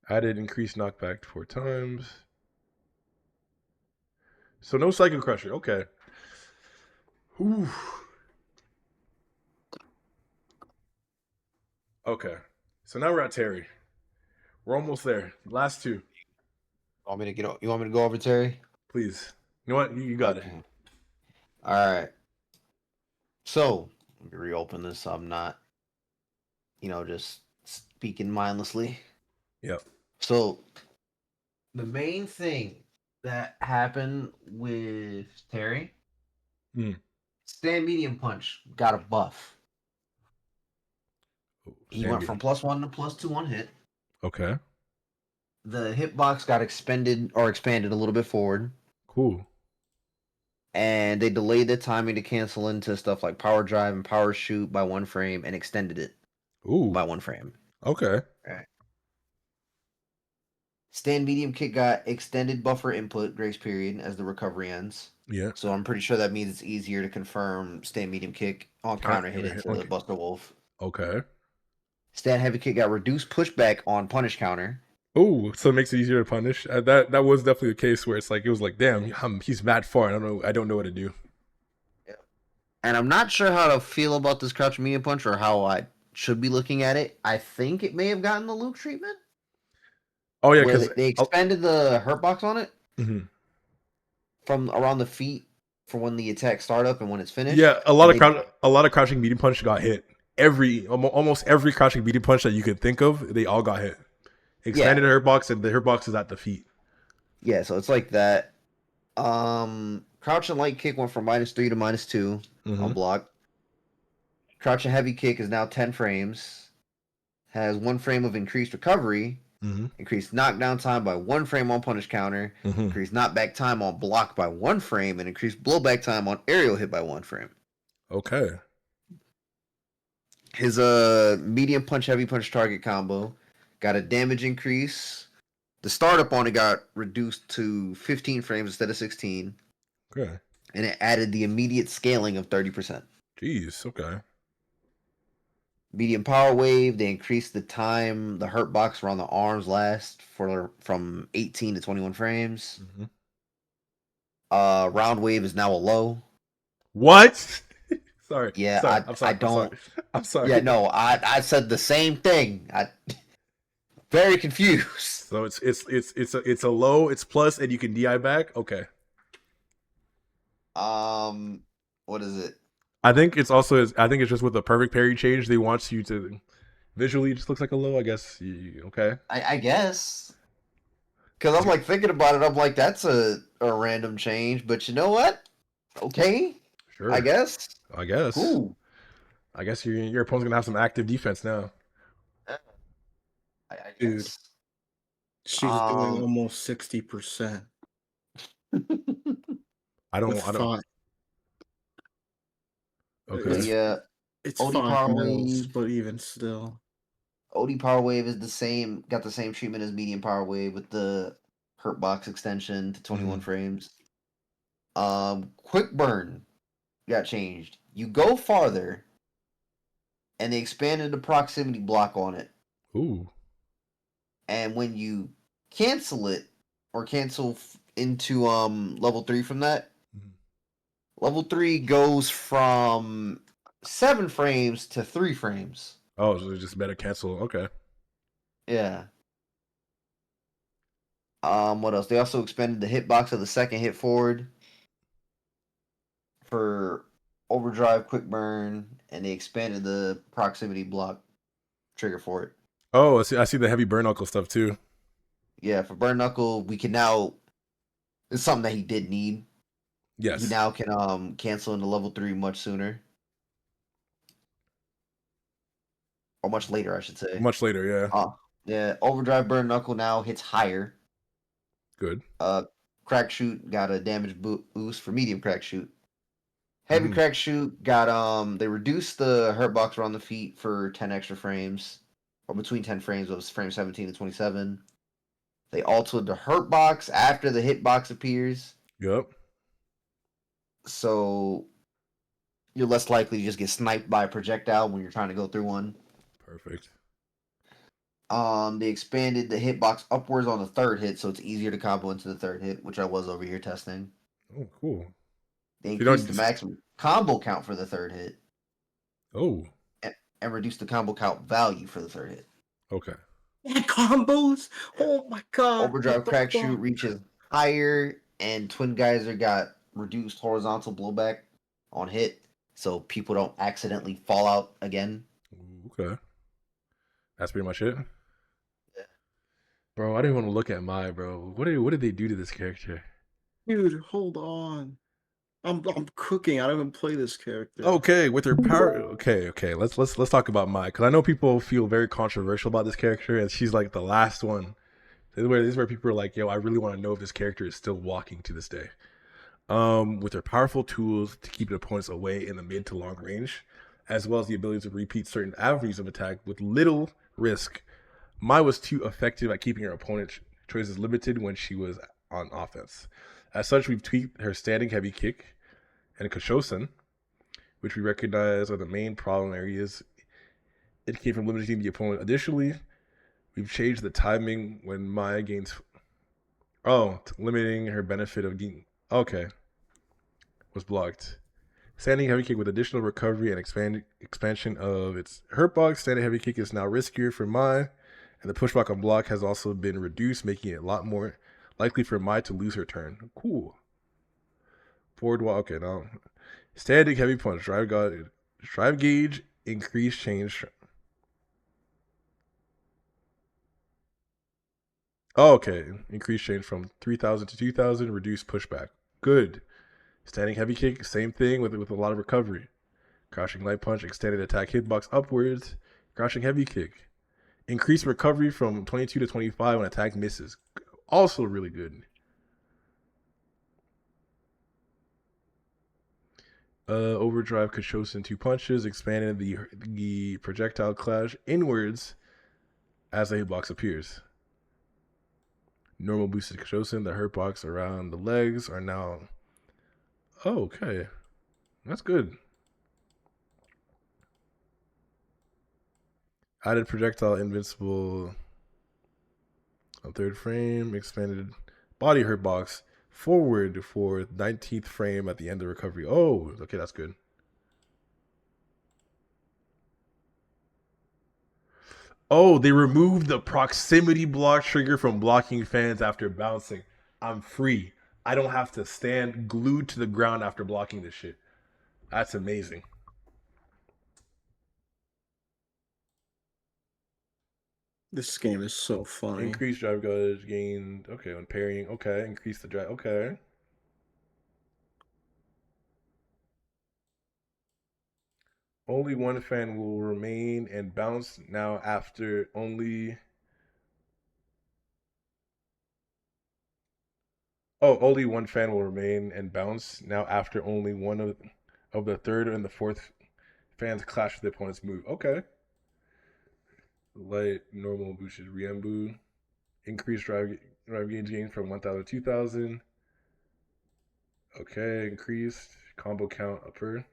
Added increased knockback 4 times. So no Psycho Crusher. Okay. Whew. Okay. So now we're at Terry. We're almost there. Last 2. You want me to go over Terry? Please. You know what? You got it. All right. So let me reopen this so I'm not, just speaking mindlessly. Yep. So the main thing that happened with Terry, stand medium punch got a buff. He went from +1 to +2 on hit. Okay. The hitbox got expanded a little bit forward. Cool. And they delayed the timing to cancel into stuff like power drive and power shoot by 1 frame and extended it by 1 frame. Okay. Right. Stand medium kick got extended buffer input grace period as the recovery ends. Yeah. So I'm pretty sure that means it's easier to confirm stand medium kick on counter hit into the Buster Wolf. Okay. Stand heavy kick got reduced pushback on punish counter. Oh, so it makes it easier to punish. That was definitely the case where it was like, damn, he's mad far. I don't know what to do. Yeah. And I'm not sure how to feel about this crouch medium punch or how I should be looking at it. I think it may have gotten the Luke treatment. Oh yeah, because they expanded the hurt box on it from around the feet for when the attack start up and when it's finished. Yeah, a lot of crouching medium punch got hit. Almost every crouching medium punch that you could think of, they all got hit. Expanded hurt box, and the hurt box is at the feet. Yeah, so it's like that. Crouch and light kick went from -3 to -2 on block. Crouch and heavy kick is now 10 frames. Has 1 frame of increased recovery. Increased knockdown time by 1 frame on punish counter. Increased knockback time on block by 1 frame, and increased blowback time on aerial hit by 1 frame. Okay. His medium punch, heavy punch target combo got a damage increase. The startup on it got reduced to 15 frames instead of 16. Okay. And it added the immediate scaling of 30%. Jeez, okay. Medium power wave, they increased the time the hurt box around the arms last from 18 to 21 frames. Round wave is now a low. What? Sorry. Yeah, sorry. I'm sorry. I'm sorry. Yeah, no, I said the same thing. Very confused. So it's a low, it's plus, and you can DI back. Okay. What is it? I think it's just with the perfect parry change. They want you to visually, it just looks like a low. I guess. Okay. I guess. Because I'm like thinking about it. I'm like, that's a random change. But you know what? Okay. Sure. I guess. Cool. I guess your opponent's gonna have some active defense now. I Dude, guess. she's doing almost 60%. I don't. Okay. Yeah. It's OD 5 Power mils, Wave. but even still. OD Power Wave is got the same treatment as Medium Power Wave with the hurt box extension to 21 frames. Quick Burn got changed. You go farther, and they expanded the proximity block on it. Ooh. and when you cancel it or cancel into level 3 from that, level 3 goes from 7 frames to 3 frames. Oh, so just better cancel. Okay. Yeah. What else? They also expanded the hitbox of the second hit forward for overdrive, quick burn, and they expanded the proximity block trigger for it. Oh, I see the heavy burn knuckle stuff too. Yeah, for burn knuckle, we can now. It's something that he did need. Yes. He now can cancel into level 3 much sooner. Or much later, I should say. Much later, yeah. Yeah, overdrive burn knuckle now hits higher. Good. Crack shoot got a damage boost for medium crack shoot. Heavy crack shoot got they reduced the hurt box around the feet for 10 extra frames. Or between 10 frames, it was frame 17 and 27. They altered the hurt box after the hit box appears. Yep. So you're less likely to just get sniped by a projectile when you're trying to go through one. Perfect. They expanded the hitbox upwards on the third hit, so it's easier to combo into the third hit, which I was over here testing. Oh, cool. They increased the maximum combo count for the third hit. Oh. And reduced the combo count value for the third hit. Okay. Yeah, combos. Oh my god. Overdrive crack shoot reaches higher, and Twin Geyser got reduced horizontal blowback on hit, so people don't accidentally fall out again. Okay. That's pretty much it. Yeah. Bro, I didn't want to look at bro. What did they do to this character? Dude, hold on. I'm cooking. I don't even play this character. Okay, with her power. Okay. Let's talk about Mai, because I know people feel very controversial about this character, and she's like the last one. This is where people are like, yo, I really want to know if this character is still walking to this day. With her powerful tools to keep opponents away in the mid to long range, as well as the ability to repeat certain avenues of attack with little risk, Mai was too effective at keeping her opponent's choices limited when she was on offense. As such, we've tweaked her standing heavy kick and Koshosen, which we recognize are the main problem areas it came from limiting the opponent. Additionally, we've changed the timing when Mai gains. Limiting her benefit of gain. Okay. Was blocked. Standing heavy kick with additional recovery and expansion of its hurt box. Standing heavy kick is now riskier for Mai, and the pushback on block has also been reduced, making it a lot more likely for Mai to lose her turn. Cool. Forward wall. Okay, now standing heavy punch. Drive gauge. Increase change. Oh, okay. Increase change from 3,000 to 2,000. Reduce pushback. Good. Standing heavy kick. Same thing with a lot of recovery. Crouching light punch. Extended attack hitbox upwards. Crouching heavy kick. Increase recovery from 22 to 25 when attack misses. Also really good. Overdrive Koshosen 2 punches. Expanded the projectile clash inwards as the hitbox appears. Normal boosted Koshosen. The hurt box around the legs are now. Oh, okay. That's good. Added projectile invincible on third frame. Expanded body hurt box forward for 19th frame at the end of recovery. Oh, okay, that's good. Oh, they removed the proximity block trigger from blocking fans after bouncing. I'm free. I don't have to stand glued to the ground after blocking this shit. That's amazing. This game is so funny. Increased drive gauge gained. Okay, when parrying. Okay, increase the drive. Okay. Only one fan will remain and bounce now after only. Oh, only one fan will remain and bounce now after only one of the third and the fourth fans clash with the opponent's move. Okay. Light, normal, boosted, Riembu. Increased drive gauge gain from 1,000 to 2,000. Okay, increased. Combo count upper.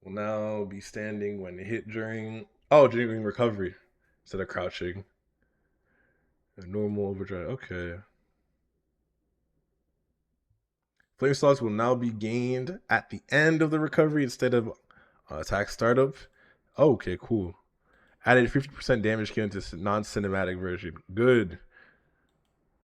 will now be standing when hit during recovery instead of crouching. A normal overdrive. Okay. Flame slots will now be gained at the end of the recovery instead of attack startup. Oh, okay, cool. Added 50% damage given to non-cinematic version. Good.